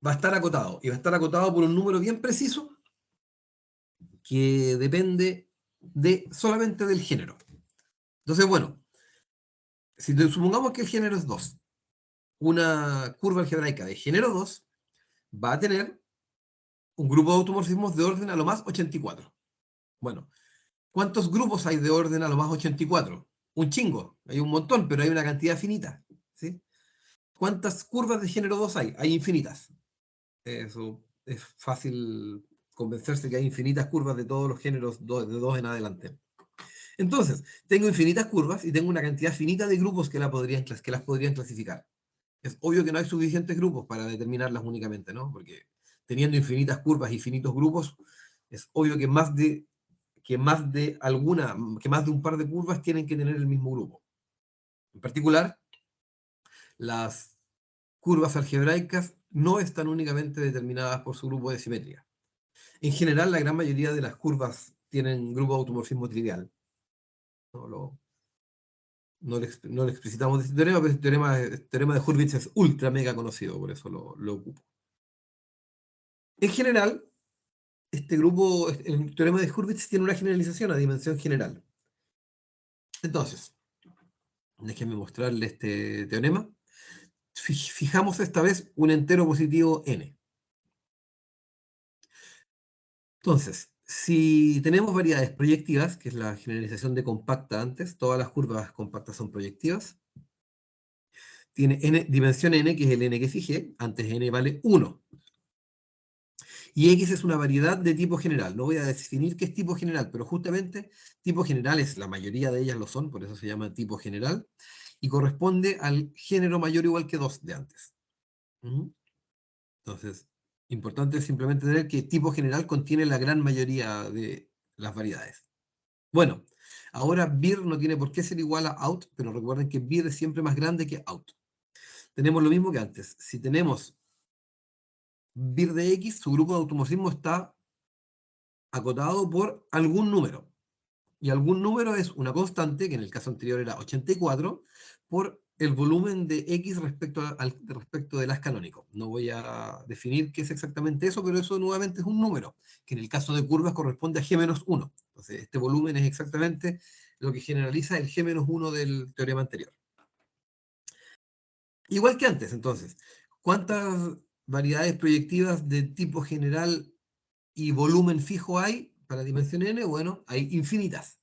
va a estar acotado, y va a estar acotado por un número bien preciso que depende solamente del género. Entonces, bueno, si supongamos que el género es 2, una curva algebraica de género 2 va a tener un grupo de automorfismos de orden a lo más 84. Bueno, ¿cuántos grupos hay de orden a lo más 84? Un chingo, hay un montón, pero hay una cantidad finita, ¿sí? ¿Cuántas curvas de género 2 hay? Hay infinitas. Eso es fácil convencerse que hay infinitas curvas de todos los géneros de 2 en adelante. Entonces, tengo infinitas curvas y tengo una cantidad finita de grupos que las podrían clasificar. Es obvio que no hay suficientes grupos para determinarlas únicamente, ¿no? Porque teniendo infinitas curvas y infinitos grupos, es obvio que más de un par de curvas tienen que tener el mismo grupo. En particular, las curvas algebraicas no están únicamente determinadas por su grupo de simetría. En general, la gran mayoría de las curvas tienen grupo de automorfismo trivial. No lo explicitamos de este teorema, pero el teorema de Hurwitz es ultra mega conocido, por eso lo ocupo. En general, el teorema de Hurwitz tiene una generalización a dimensión general. Entonces, déjenme mostrarle este teorema. Fijamos esta vez un entero positivo n. Entonces, si tenemos variedades proyectivas, que es la generalización de compacta antes, todas las curvas compactas son proyectivas, tiene dimensión n, que es el n que fijé, antes n vale 1. Y X es una variedad de tipo general. No voy a definir qué es tipo general, pero justamente tipo general la mayoría de ellas lo son, por eso se llama tipo general, y corresponde al género mayor o igual que 2 de antes. Entonces, importante es simplemente tener que tipo general contiene la gran mayoría de las variedades. Bueno, ahora vir no tiene por qué ser igual a out, pero recuerden que vir es siempre más grande que out. Tenemos lo mismo que antes. Si tenemos vir de X, su grupo de automorfismo está acotado por algún número. Y algún número es una constante, que en el caso anterior era 84, por el volumen de X respecto del haz canónico. No voy a definir qué es exactamente eso, pero eso nuevamente es un número, que en el caso de curvas corresponde a G-1. Entonces, este volumen es exactamente lo que generaliza el G-1 del teorema anterior. Igual que antes, entonces, ¿cuántas variedades proyectivas de tipo general y volumen fijo hay para dimensión n? Bueno, hay infinitas.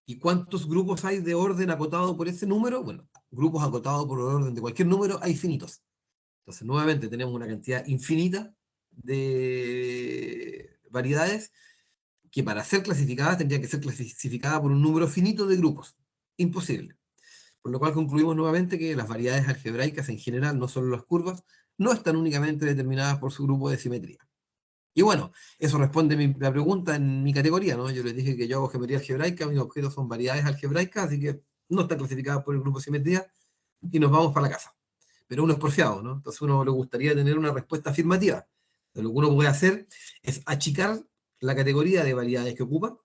¿Y cuántos grupos hay de orden acotado por ese número? Bueno, grupos acotados por orden de cualquier número hay finitos. Entonces, nuevamente tenemos una cantidad infinita de variedades que para ser clasificadas tendría que ser clasificada por un número finito de grupos. Imposible. Por lo cual concluimos nuevamente que las variedades algebraicas en general, no solo las curvas, no están únicamente determinadas por su grupo de simetría. Y bueno, eso responde la pregunta en mi categoría, ¿no? Yo les dije que yo hago geometría algebraica, mis objetos son variedades algebraicas, así que no están clasificadas por el grupo de simetría, y nos vamos para la casa. Pero uno es porfiado, ¿no? Entonces uno le gustaría tener una respuesta afirmativa. Pero lo que uno puede hacer es achicar la categoría de variedades que ocupa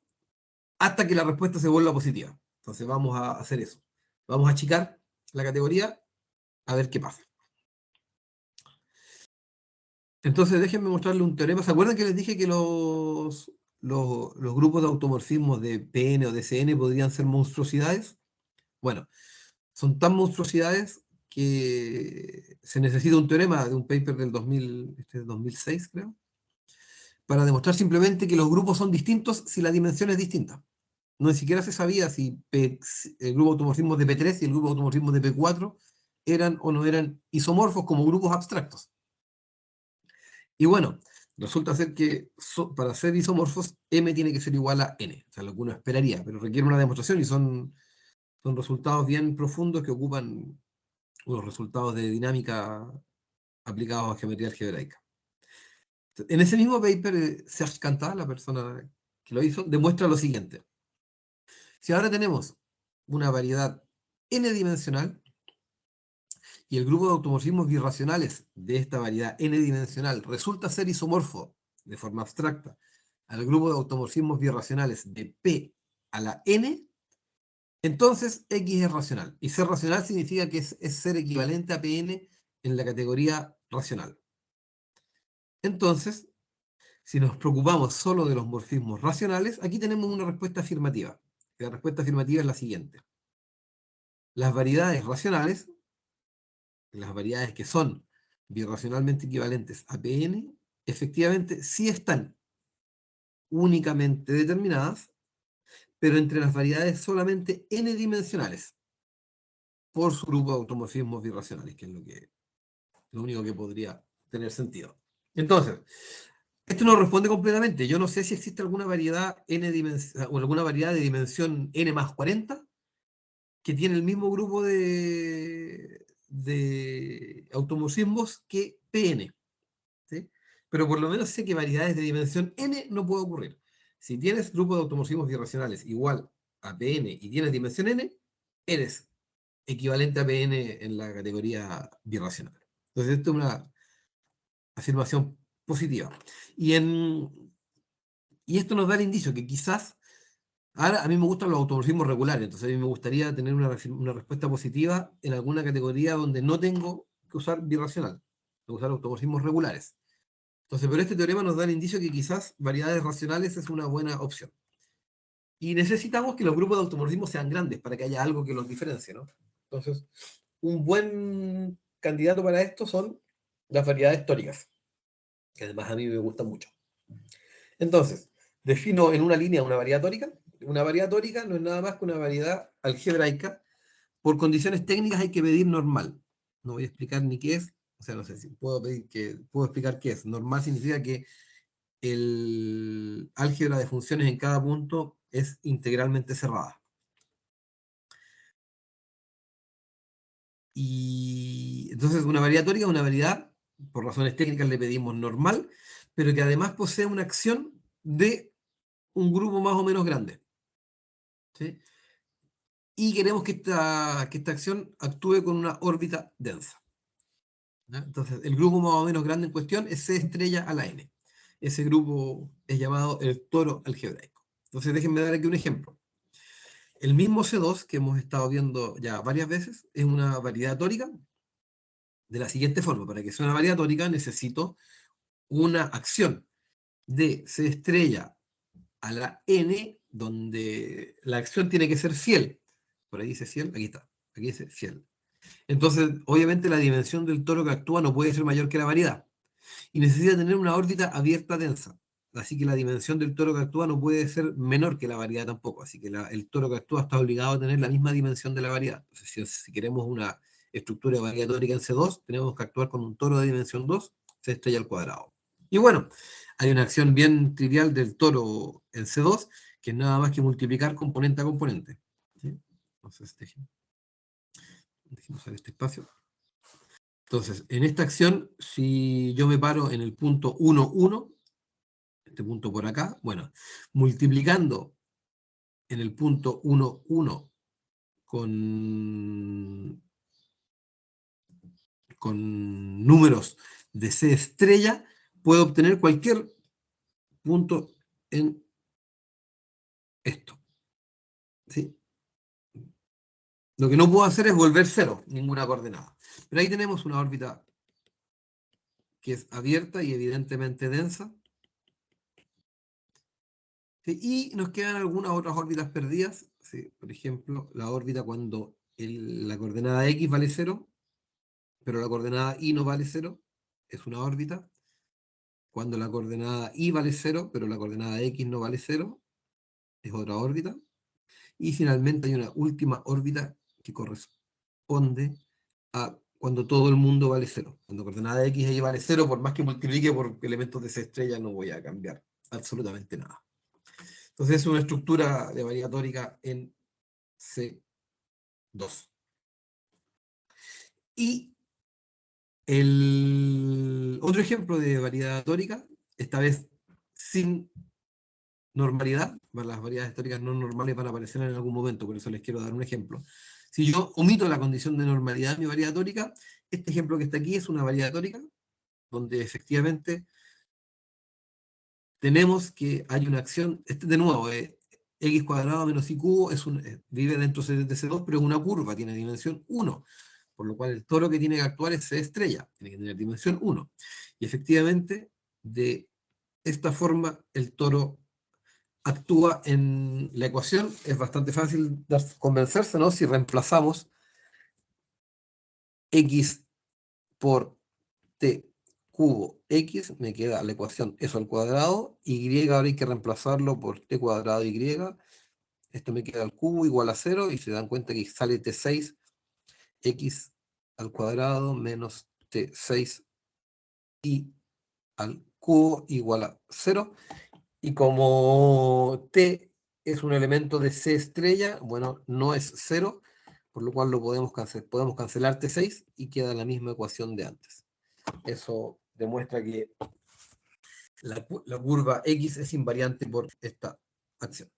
hasta que la respuesta se vuelva positiva. Entonces vamos a hacer eso. Vamos a achicar la categoría a ver qué pasa. Entonces déjenme mostrarle un teorema. ¿Se acuerdan que les dije que los grupos de automorfismos de PN o de CN podrían ser monstruosidades? Bueno, son tan monstruosidades que se necesita un teorema de un paper del 2006, creo, para demostrar simplemente que los grupos son distintos si la dimensión es distinta. No ni siquiera se sabía si el grupo de automorfismos de P3 y el grupo de automorfismos de P4 eran o no eran isomorfos como grupos abstractos. Y bueno, resulta ser que para ser isomorfos, M tiene que ser igual a N, o sea, lo que uno esperaría, pero requiere una demostración y son resultados bien profundos que ocupan los resultados de dinámica aplicados a geometría algebraica. En ese mismo paper, Serge Cantat, la persona que lo hizo, demuestra lo siguiente. Si ahora tenemos una variedad n-dimensional, y el grupo de automorfismos birracionales de esta variedad n-dimensional resulta ser isomorfo, de forma abstracta, al grupo de automorfismos birracionales de P a la n, entonces X es racional. Y ser racional significa que es ser equivalente a Pn en la categoría racional. Entonces, si nos preocupamos solo de los morfismos racionales, aquí tenemos una respuesta afirmativa. La respuesta afirmativa es la siguiente. Las variedades racionales, las variedades que son birracionalmente equivalentes a Pn, efectivamente sí están únicamente determinadas, pero entre las variedades solamente n-dimensionales, por su grupo de automorfismos birracionales, que es lo único que podría tener sentido. Entonces, esto no responde completamente. Yo no sé si existe alguna variedad o alguna variedad de dimensión n más 40 que tiene el mismo grupo de automorfismos que Pn. ¿Sí? Pero por lo menos sé que variedades de dimensión n no puede ocurrir. Si tienes grupo de automorfismos birracionales igual a Pn y tienes dimensión n, eres equivalente a Pn en la categoría birracional. Entonces esto es una afirmación positiva. Y esto nos da el indicio que quizás, ahora a mí me gustan los automorfismos regulares, entonces a mí me gustaría tener una respuesta positiva en alguna categoría donde no tengo que usar birracional, tengo que usar automorfismos regulares. Entonces, pero este teorema nos da el indicio que quizás variedades racionales es una buena opción. Y necesitamos que los grupos de automorfismos sean grandes para que haya algo que los diferencie, ¿no? Entonces, un buen candidato para esto son las variedades tóricas, que además a mí me gustan mucho. Entonces, defino en una línea una variedad tórica. Una variedad tórica no es nada más que una variedad algebraica. Por condiciones técnicas hay que medir normal. No voy a explicar ni qué es, o sea, no sé si puedo explicar qué es. Normal significa que el álgebra de funciones en cada punto es integralmente cerrada. Y entonces una variedad tórica es una variedad, por razones técnicas le pedimos normal, pero que además posee una acción de un grupo más o menos grande. ¿Sí? Y queremos que esta acción actúe con una órbita densa. ¿Ya? Entonces, el grupo más o menos grande en cuestión es C estrella a la n. Ese grupo es llamado el toro algebraico. Entonces, déjenme dar aquí un ejemplo. El mismo C2 que hemos estado viendo ya varias veces es una variedad tórica de la siguiente forma. Para que sea una variedad tórica necesito una acción de C estrella a la n, donde la acción tiene que ser fiel. Por ahí dice fiel, aquí está. Aquí dice fiel. Entonces, obviamente la dimensión del toro que actúa no puede ser mayor que la variedad. Y necesita tener una órbita abierta densa. Así que la dimensión del toro que actúa no puede ser menor que la variedad tampoco. Así que el toro que actúa está obligado a tener la misma dimensión de la variedad. Entonces, si queremos una estructura variatórica en C2, tenemos que actuar con un toro de dimensión 2, C estrella al cuadrado. Y bueno, hay una acción bien trivial del toro en C2, que es nada más que multiplicar componente a componente. ¿Sí? Entonces, dejemos este espacio. Entonces, en esta acción, si yo me paro en el punto 1, 1, este punto por acá, bueno, multiplicando en el punto 1, 1 con números de C estrella, puedo obtener cualquier punto en esto. ¿Sí? Lo que no puedo hacer es volver cero, ninguna coordenada. Pero ahí tenemos una órbita que es abierta y evidentemente densa. ¿Sí? Y nos quedan algunas otras órbitas perdidas. ¿Sí? Por ejemplo, la órbita cuando la coordenada X vale 0, pero la coordenada Y no vale 0, es una órbita. Cuando la coordenada Y vale 0, pero la coordenada X no vale 0, es otra órbita. Y finalmente hay una última órbita que corresponde a cuando todo el mundo vale 0. Cuando coordenada X y Y vale 0, por más que multiplique por elementos de C estrella, no voy a cambiar absolutamente nada. Entonces es una estructura de variedad tórica en C2. Y El otro ejemplo de variedad tórica, esta vez sin normalidad, las variedades tóricas no normales van a aparecer en algún momento, por eso les quiero dar un ejemplo. Si yo omito la condición de normalidad de mi variedad tórica, este ejemplo que está aquí es una variedad tórica, donde efectivamente tenemos que hay una acción, de nuevo, x cuadrado menos y cubo vive dentro de C2, pero es una curva, tiene dimensión 1, por lo cual el toro que tiene que actuar es C estrella, tiene que tener dimensión 1. Y efectivamente, de esta forma, el toro actúa en la ecuación. Es bastante fácil convencerse, ¿no? Si reemplazamos x por t cubo x, me queda la ecuación eso al cuadrado, y ahora hay que reemplazarlo por t cuadrado y, esto me queda al cubo igual a 0, y se dan cuenta que sale t6 x al cuadrado menos t6 y al cubo igual a 0, y como t es un elemento de C estrella, bueno, no es 0, por lo cual lo podemos cancelar T6 y queda la misma ecuación de antes. Eso demuestra que la curva X es invariante por esta acción.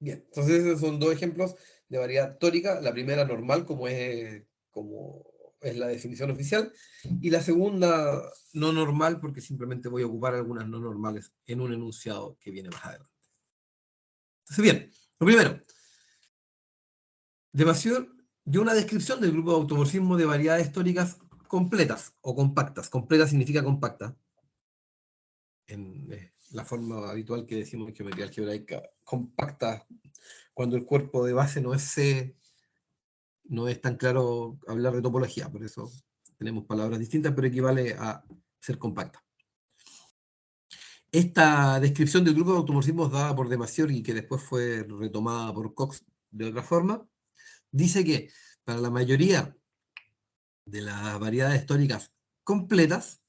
Bien, entonces esos son dos ejemplos de variedad tórica. La primera normal, como es la definición oficial, y la segunda no normal, porque simplemente voy a ocupar algunas no normales en un enunciado que viene más adelante. Entonces, bien, lo primero, Devassieur dio una descripción del grupo de automorfismo de variedades tóricas completas o compactas. Completa significa compacta, en la forma habitual que decimos en geometría algebraica, compacta, cuando el cuerpo de base no es C, no es tan claro hablar de topología, por eso tenemos palabras distintas, pero equivale a ser compacta. Esta descripción del grupo de automorfismos dada por Devassieur y que después fue retomada por Cox de otra forma, dice que para la mayoría de las variedades tóricas completas,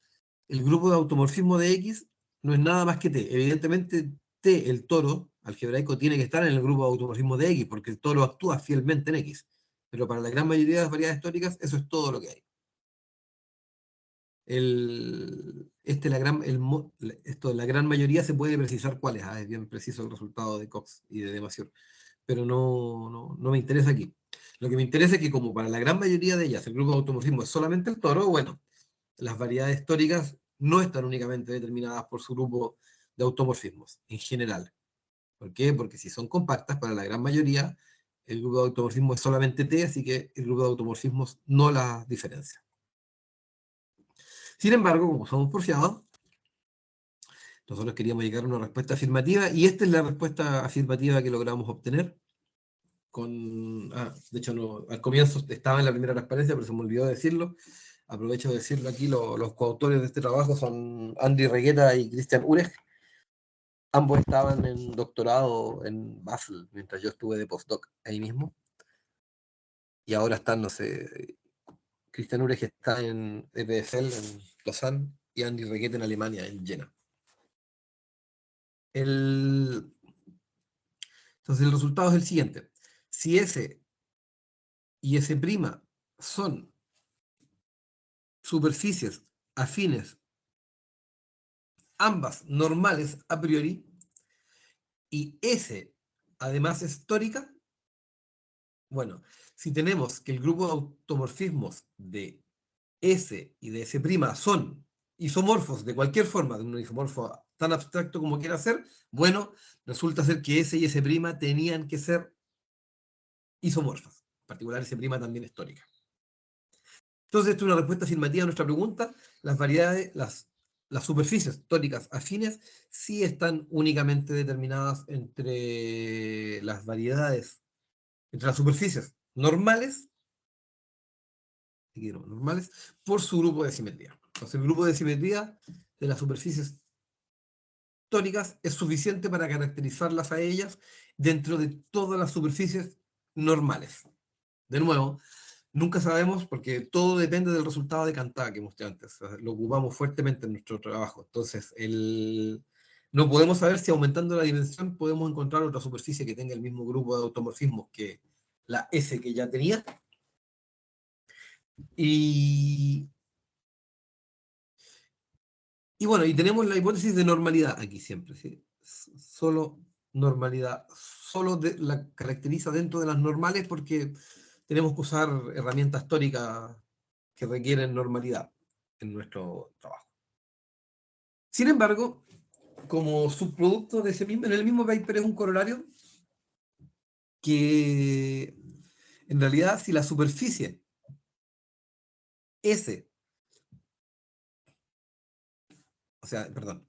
el grupo de automorfismo de X no es nada más que T. Evidentemente, T, el toro algebraico, tiene que estar en el grupo de automorfismo de X, porque el toro actúa fielmente en X. Pero para la gran mayoría de las variedades tóricas, eso es todo lo que hay. Esto de la gran mayoría se puede precisar cuál es. Es bien preciso el resultado de Cox y de Devassieur. Pero no me interesa aquí. Lo que me interesa es que como para la gran mayoría de ellas el grupo de automorfismo es solamente el toro, bueno, las variedades tóricas no están únicamente determinadas por su grupo de automorfismos, en general. ¿Por qué? Porque si son compactas, para la gran mayoría, el grupo de automorfismo es solamente T, así que el grupo de automorfismos no las diferencia. Sin embargo, como somos porfiados, nosotros queríamos llegar a una respuesta afirmativa, y esta es la respuesta afirmativa que logramos obtener. De hecho, no, al comienzo estaba en la primera transparencia, pero se me olvidó decirlo. Aprovecho de decirlo aquí, los coautores de este trabajo son Andy Regueta y Christian Urech. Ambos estaban en doctorado en Basel, mientras yo estuve de postdoc ahí mismo. Y ahora están, no sé, Christian Urech está en EPFL en Lausanne y Andy Regueta en Alemania, en Jena. Entonces el resultado es el siguiente. Si S y S' son superficies afines, ambas normales a priori, y S además es tórica, bueno, si tenemos que el grupo de automorfismos de S y de S' son isomorfos de cualquier forma, de un isomorfo tan abstracto como quiera ser, bueno, resulta ser que S y S' tenían que ser isomorfas. En particular, S' también es tórica. Entonces, esta es una respuesta afirmativa a nuestra pregunta. Las variedades, las superficies tóricas afines sí están únicamente determinadas entre las variedades, entre las superficies normales, por su grupo de simetría. Entonces, el grupo de simetría de las superficies tóricas es suficiente para caracterizarlas a ellas dentro de todas las superficies normales. De nuevo, nunca sabemos porque todo depende del resultado de Cantà que mostré antes. O sea, lo ocupamos fuertemente en nuestro trabajo. Entonces, no podemos saber si aumentando la dimensión podemos encontrar otra superficie que tenga el mismo grupo de automorfismos que la S que ya tenía. Y bueno, y tenemos la hipótesis de normalidad aquí siempre, ¿sí? Solo normalidad, solo la caracteriza dentro de las normales porque tenemos que usar herramientas tóricas que requieren normalidad en nuestro trabajo. Sin embargo, como subproducto de ese mismo, en el mismo paper es un corolario que en realidad si la superficie S, o sea, perdón,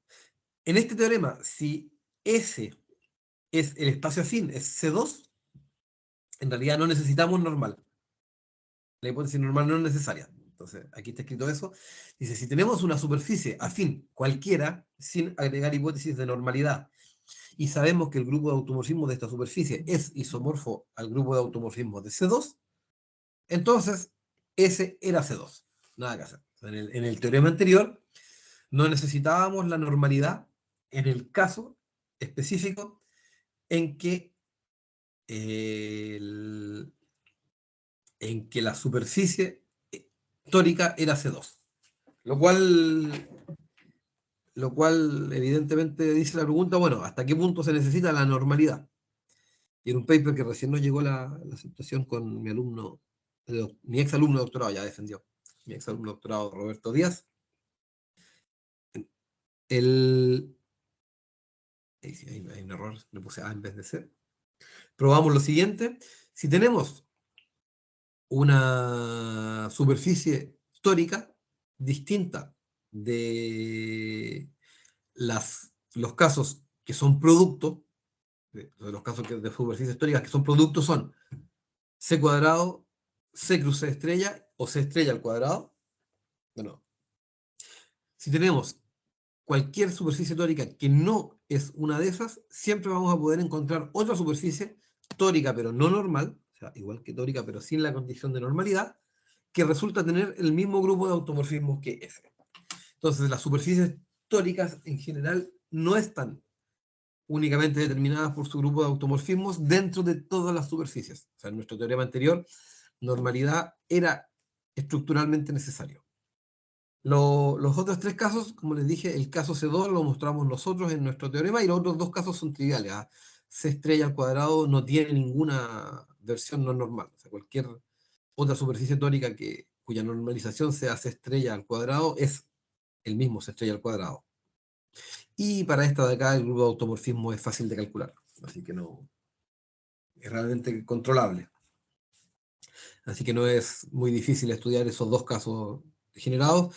en este teorema, si S es el espacio afín, es C2, en realidad no necesitamos normal. La hipótesis normal no es necesaria. Entonces, aquí está escrito eso. Dice, si tenemos una superficie afín cualquiera, sin agregar hipótesis de normalidad, y sabemos que el grupo de automorfismo de esta superficie es isomorfo al grupo de automorfismo de C2, entonces S era C2. Nada que hacer. En el teorema anterior no necesitábamos la normalidad en el caso específico en que, en que la superficie tórica era C2. Lo cual evidentemente dice la pregunta, bueno, ¿hasta qué punto se necesita la normalidad? Y en un paper que recién nos llegó la aceptación con mi alumno, mi ex alumno de doctorado, ya defendió, mi ex alumno de doctorado Roberto Díaz, hay un error, le puse A en vez de C. Probamos lo siguiente, si tenemos una superficie tórica distinta de los casos que son producto, de los casos de superficies tóricas que son productos son C cuadrado, C cruz C estrella o C estrella al cuadrado. Bueno, si tenemos cualquier superficie tórica que no es una de esas, siempre vamos a poder encontrar otra superficie tórica pero no normal, o sea, igual que tórica pero sin la condición de normalidad, que resulta tener el mismo grupo de automorfismos que S. Entonces, las superficies tóricas en general no están únicamente determinadas por su grupo de automorfismos dentro de todas las superficies. O sea, en nuestro teorema anterior, normalidad era estructuralmente necesario. Los otros tres casos, como les dije, el caso C2 lo mostramos nosotros en nuestro teorema y los otros dos casos son triviales. C estrella al cuadrado no tiene ninguna versión no normal. O sea, cualquier otra superficie tórica cuya normalización sea C estrella al cuadrado es el mismo C estrella al cuadrado. Y para esta de acá el grupo de automorfismo es fácil de calcular, así que no es realmente controlable. Así que no es muy difícil estudiar esos dos casos generados.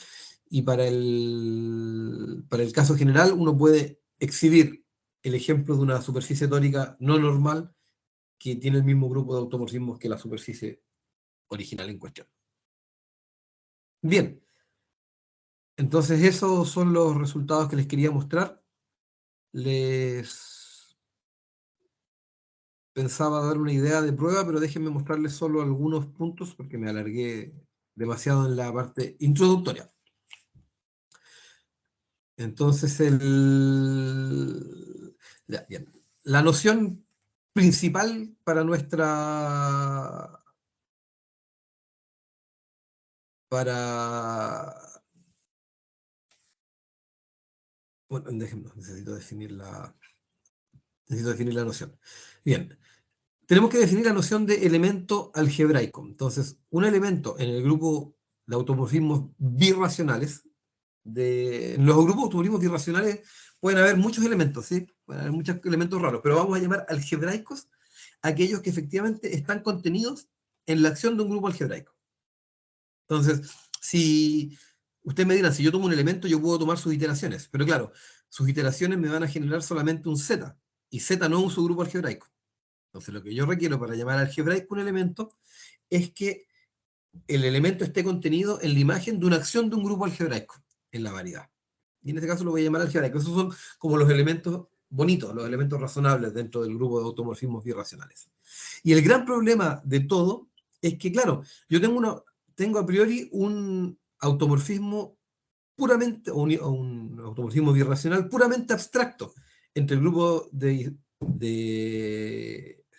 Y para el caso general uno puede exhibir el ejemplo de una superficie tórica no normal que tiene el mismo grupo de automorfismos que la superficie original en cuestión. Bien, entonces esos son los resultados que les quería mostrar. Les pensaba dar una idea de prueba, pero déjenme mostrarles solo algunos puntos porque me alargué demasiado en la parte introductoria. Entonces, bien. La noción principal para bueno, déjenme, necesito definir la noción. Bien, tenemos que definir la noción de elemento algebraico. Entonces, un elemento en el grupo de automorfismos birracionales, en los grupos de automorfismos birracionales pueden haber muchos elementos, ¿sí? Pueden haber muchos elementos raros, pero vamos a llamar algebraicos aquellos que efectivamente están contenidos en la acción de un grupo algebraico. Entonces, si ustedes me dirán, si yo tomo un elemento, yo puedo tomar sus iteraciones, pero claro, sus iteraciones me van a generar solamente un Z, y Z no es un subgrupo algebraico. Entonces, lo que yo requiero para llamar algebraico un elemento es que el elemento esté contenido en la imagen de una acción de un grupo algebraico, en la variedad. Y en este caso lo voy a llamar algebraico. Esos son como los elementos bonitos, los elementos razonables dentro del grupo de automorfismos birracionales. Y el gran problema de todo es que, claro, yo tengo a priori un automorfismo puramente, o un automorfismo birracional puramente abstracto entre el grupo de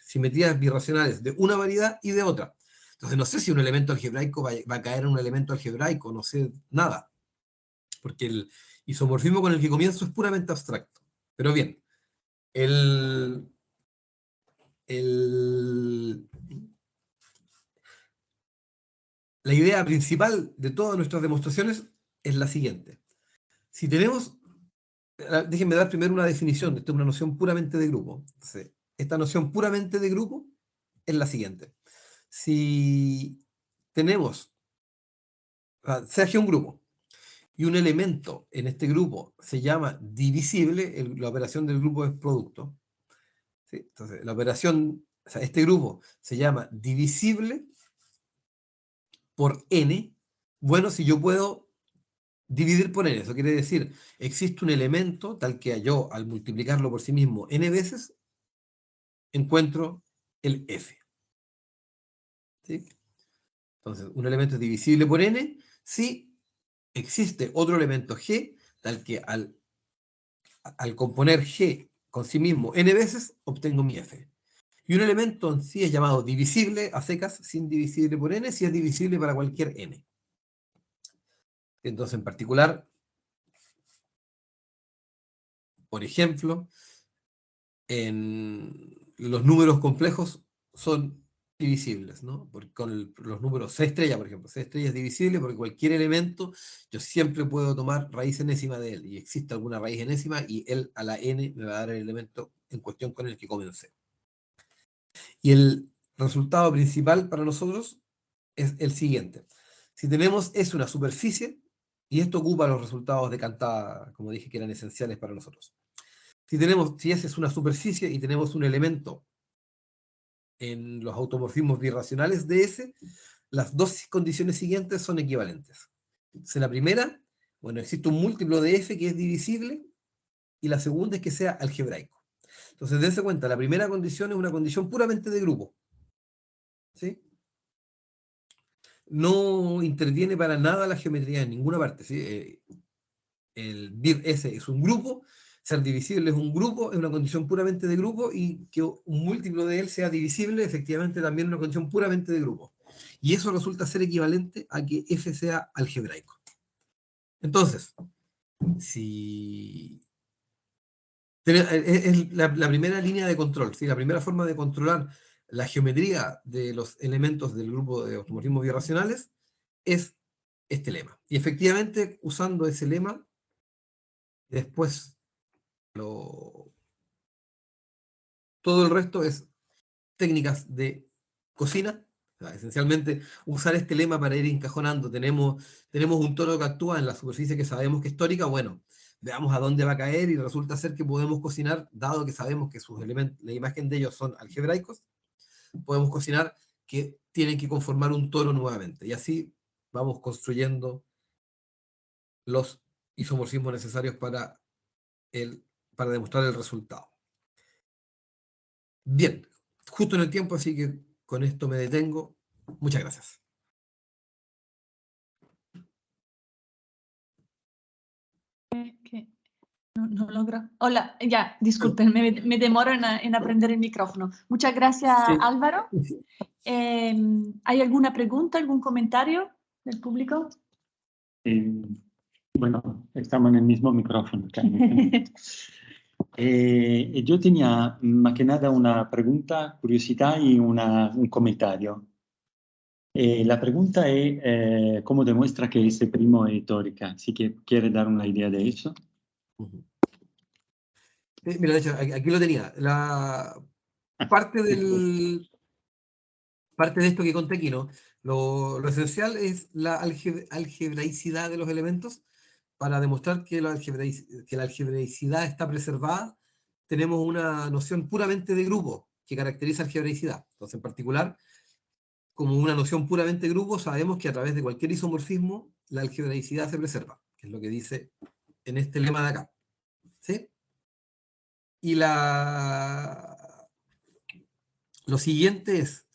simetrías birracionales de una variedad y de otra. Entonces no sé si un elemento algebraico va a caer en un elemento algebraico, no sé nada, porque el isomorfismo con el que comienzo es puramente abstracto. Pero bien, la idea principal de todas nuestras demostraciones es la siguiente. Si tenemos, déjenme dar primero una definición, esto es una noción puramente de grupo. Entonces, esta noción puramente de grupo es la siguiente. Si tenemos, sea G un grupo, y un elemento en este grupo se llama divisible, la operación del grupo es producto. ¿Sí? Entonces, la operación, o sea, este grupo se llama divisible por n. Bueno, si yo puedo dividir por n, eso quiere decir, existe un elemento tal que yo, al multiplicarlo por sí mismo n veces, encuentro el f. ¿Sí? Entonces, un elemento es divisible por n si existe otro elemento g, tal que al componer g con sí mismo n veces, obtengo mi f. Y un elemento en sí es llamado divisible a secas, sin divisible por n, si es divisible para cualquier n. Entonces, en particular, por ejemplo, en los números complejos son divisibles, ¿no? Porque con los números C estrella, por ejemplo, C estrella es divisible porque cualquier elemento yo siempre puedo tomar raíz enésima de él, y existe alguna raíz enésima, y él a la n me va a dar el elemento en cuestión con el que comencé. Y el resultado principal para nosotros es el siguiente. Si tenemos es una superficie, y esto ocupa los resultados de Cantada, como dije, que eran esenciales para nosotros. Si S es una superficie y tenemos un elemento en los automorfismos birracionales de S, las dos condiciones siguientes son equivalentes. Entonces, la primera, bueno, existe un múltiplo de F que es divisible, y la segunda es que sea algebraico. Entonces, dense cuenta, la primera condición es una condición puramente de grupo. ¿Sí? No interviene para nada la geometría en ninguna parte. ¿Sí? El vir S es un grupo, ser divisible es un grupo, es una condición puramente de grupo, y que un múltiplo de él sea divisible, efectivamente también es una condición puramente de grupo. Y eso resulta ser equivalente a que F sea algebraico. Entonces, si es la primera línea de control, ¿sí? La primera forma de controlar la geometría de los elementos del grupo de automorfismos birracionales es este lema. Y efectivamente, usando ese lema, después todo el resto es técnicas de cocina. O sea, esencialmente, usar este lema para ir encajonando. Tenemos un toro que actúa en la superficie que sabemos que es tórica. Bueno, veamos a dónde va a caer, y resulta ser que podemos cocinar, dado que sabemos que sus elementos, la imagen de ellos son algebraicos, podemos cocinar que tienen que conformar un toro nuevamente. Y así vamos construyendo los isomorfismos necesarios para demostrar el resultado. Bien, justo en el tiempo, así que con esto me detengo. Muchas gracias. No logro. Hola, ya, disculpen, me demoro en aprender el micrófono. Muchas gracias, Sí. Álvaro. ¿Hay alguna pregunta, algún comentario del público? Bueno, estamos en el mismo micrófono. Yo tenía más que nada una pregunta, curiosidad y un comentario. La pregunta es cómo demuestra que S' es tórica. ¿Sí que quiere dar una idea de eso? Mira, de hecho, aquí lo tenía. Parte de esto que conté aquí, ¿no? Lo esencial es la algebraicidad de los elementos. Para demostrar que la algebraicidad está preservada, tenemos una noción puramente de grupo que caracteriza algebraicidad. Entonces, en particular, como una noción puramente de grupo, sabemos que a través de cualquier isomorfismo la algebraicidad se preserva, que es lo que dice en este lema de acá. ¿Sí? Y lo siguiente es,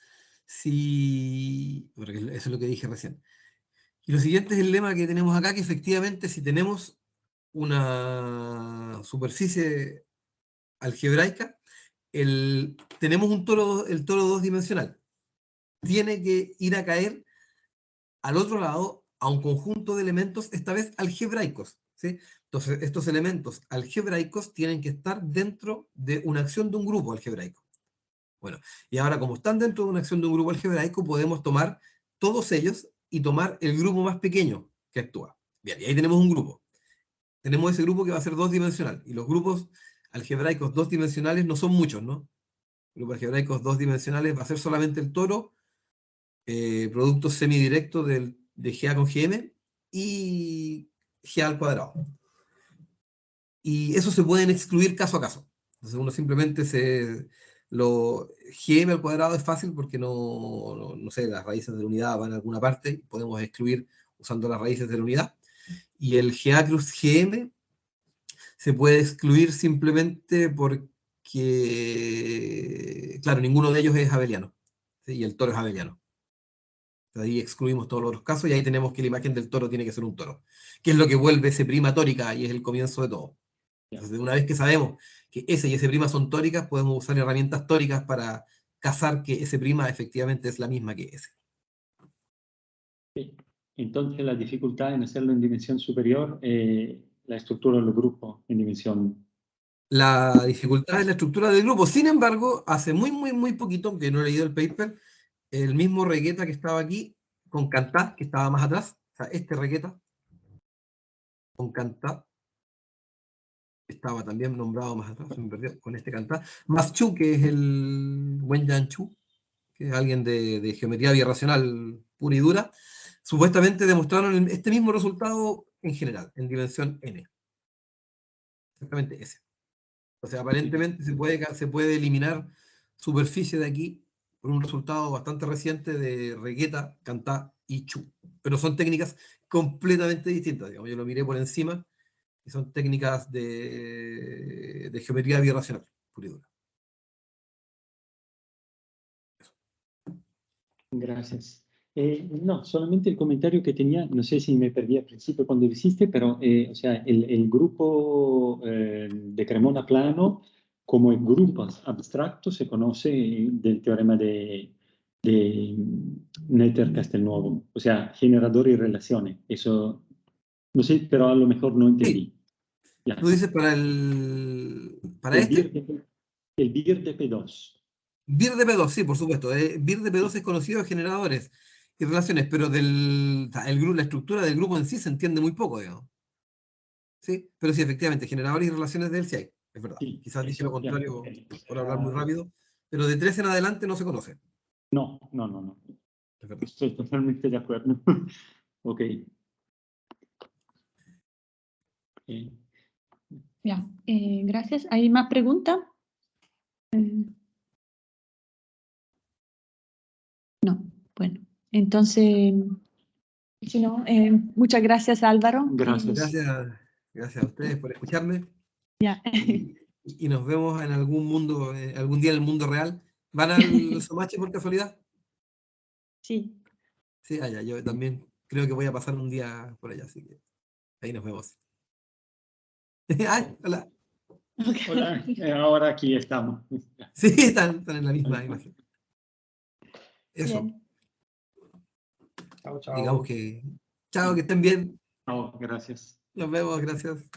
porque eso es lo que dije recién. Y lo siguiente es el lema que tenemos acá, que efectivamente si tenemos una superficie algebraica, tenemos el toro dos-dimensional. tiene que ir a caer al otro lado a un conjunto de elementos, esta vez algebraicos, ¿sí? Entonces, estos elementos algebraicos tienen que estar dentro de una acción de un grupo algebraico. Bueno, y ahora como están dentro de una acción de un grupo algebraico, podemos tomar todos ellos y tomar el grupo más pequeño que actúa. Bien, y ahí tenemos un grupo. Tenemos ese grupo que va a ser 2-dimensional, y los grupos algebraicos 2-dimensionales no son muchos, ¿no? Grupos algebraicos 2-dimensionales va a ser solamente el toro, producto semidirecto de GA con GM, y GA al cuadrado. Y eso se pueden excluir caso a caso. Entonces uno simplemente GM al cuadrado es fácil porque no sé, las raíces de la unidad van a alguna parte, y podemos excluir usando las raíces de la unidad. Y el GA cruz GM se puede excluir simplemente porque, claro, ninguno de ellos es abeliano, ¿sí? Y el toro es abeliano. Ahí excluimos todos los otros casos, y ahí tenemos que la imagen del toro tiene que ser un toro, que es lo que vuelve ese prima tórica y es el comienzo de todo. Entonces, una vez que sabemos que ese y ese prima son tóricas, podemos usar herramientas tóricas para cazar que ese prima efectivamente es la misma que ese. Sí. Entonces la dificultad en hacerlo en dimensión superior, la estructura del grupo en dimensión. La dificultad es la estructura del grupo. Sin embargo, hace muy poquito, que no he leído el paper, el mismo Regueta que estaba aquí, con Cantá, que estaba más atrás, o sea, este Regueta, con Cantá, estaba también nombrado más atrás, se me perdió, con este Cantá, más Chu, que es el Wenyan Chu, que es alguien de geometría birracional pura y dura, supuestamente demostraron este mismo resultado en general, en dimensión n. Exactamente ese. O sea, aparentemente se puede eliminar superficie de aquí por un resultado bastante reciente de Regueta, Cantá y Chu. Pero son técnicas completamente distintas. Digamos. Yo lo miré por encima y son técnicas de geometría birracional, pura y dura. Gracias. No, solamente el comentario que tenía, no sé si me perdí al principio cuando lo hiciste, pero o sea, el grupo de Cremona plano como el grupo abstracto se conoce del teorema de Noether-Castelnuovo, o sea, generador y relaciones. Eso, no sé, pero a lo mejor no Sí, entendí. Ya. tú dices para El este. BIR de P2. BIR de P2, sí, por supuesto. BIR de P2 es conocido de generadores y relaciones, pero la estructura del grupo en sí se entiende muy poco, digamos. Sí, pero sí, efectivamente, generadores y relaciones de él sí hay, es verdad. Sí, Quizás dije lo eso, ya. contrario por hablar muy rápido, pero de 3 en adelante no se conoce, No. es verdad. Estoy totalmente de acuerdo. Ok. Ya, gracias. ¿Hay más preguntas? No, bueno. Entonces, si no, muchas gracias, Álvaro. Gracias. Gracias a ustedes por escucharme Ya. y nos vemos en algún mundo, algún día en el mundo real. ¿Van al Somache por casualidad? Sí. Sí, allá, yo también creo que voy a pasar un día por allá, así que ahí nos vemos. Ay, hola. Okay. Hola, ahora aquí estamos. Sí, están en la misma imagen. Eso, Bien. Chao, digamos chao. que, chao, que estén bien. Chao, gracias. Nos vemos, gracias.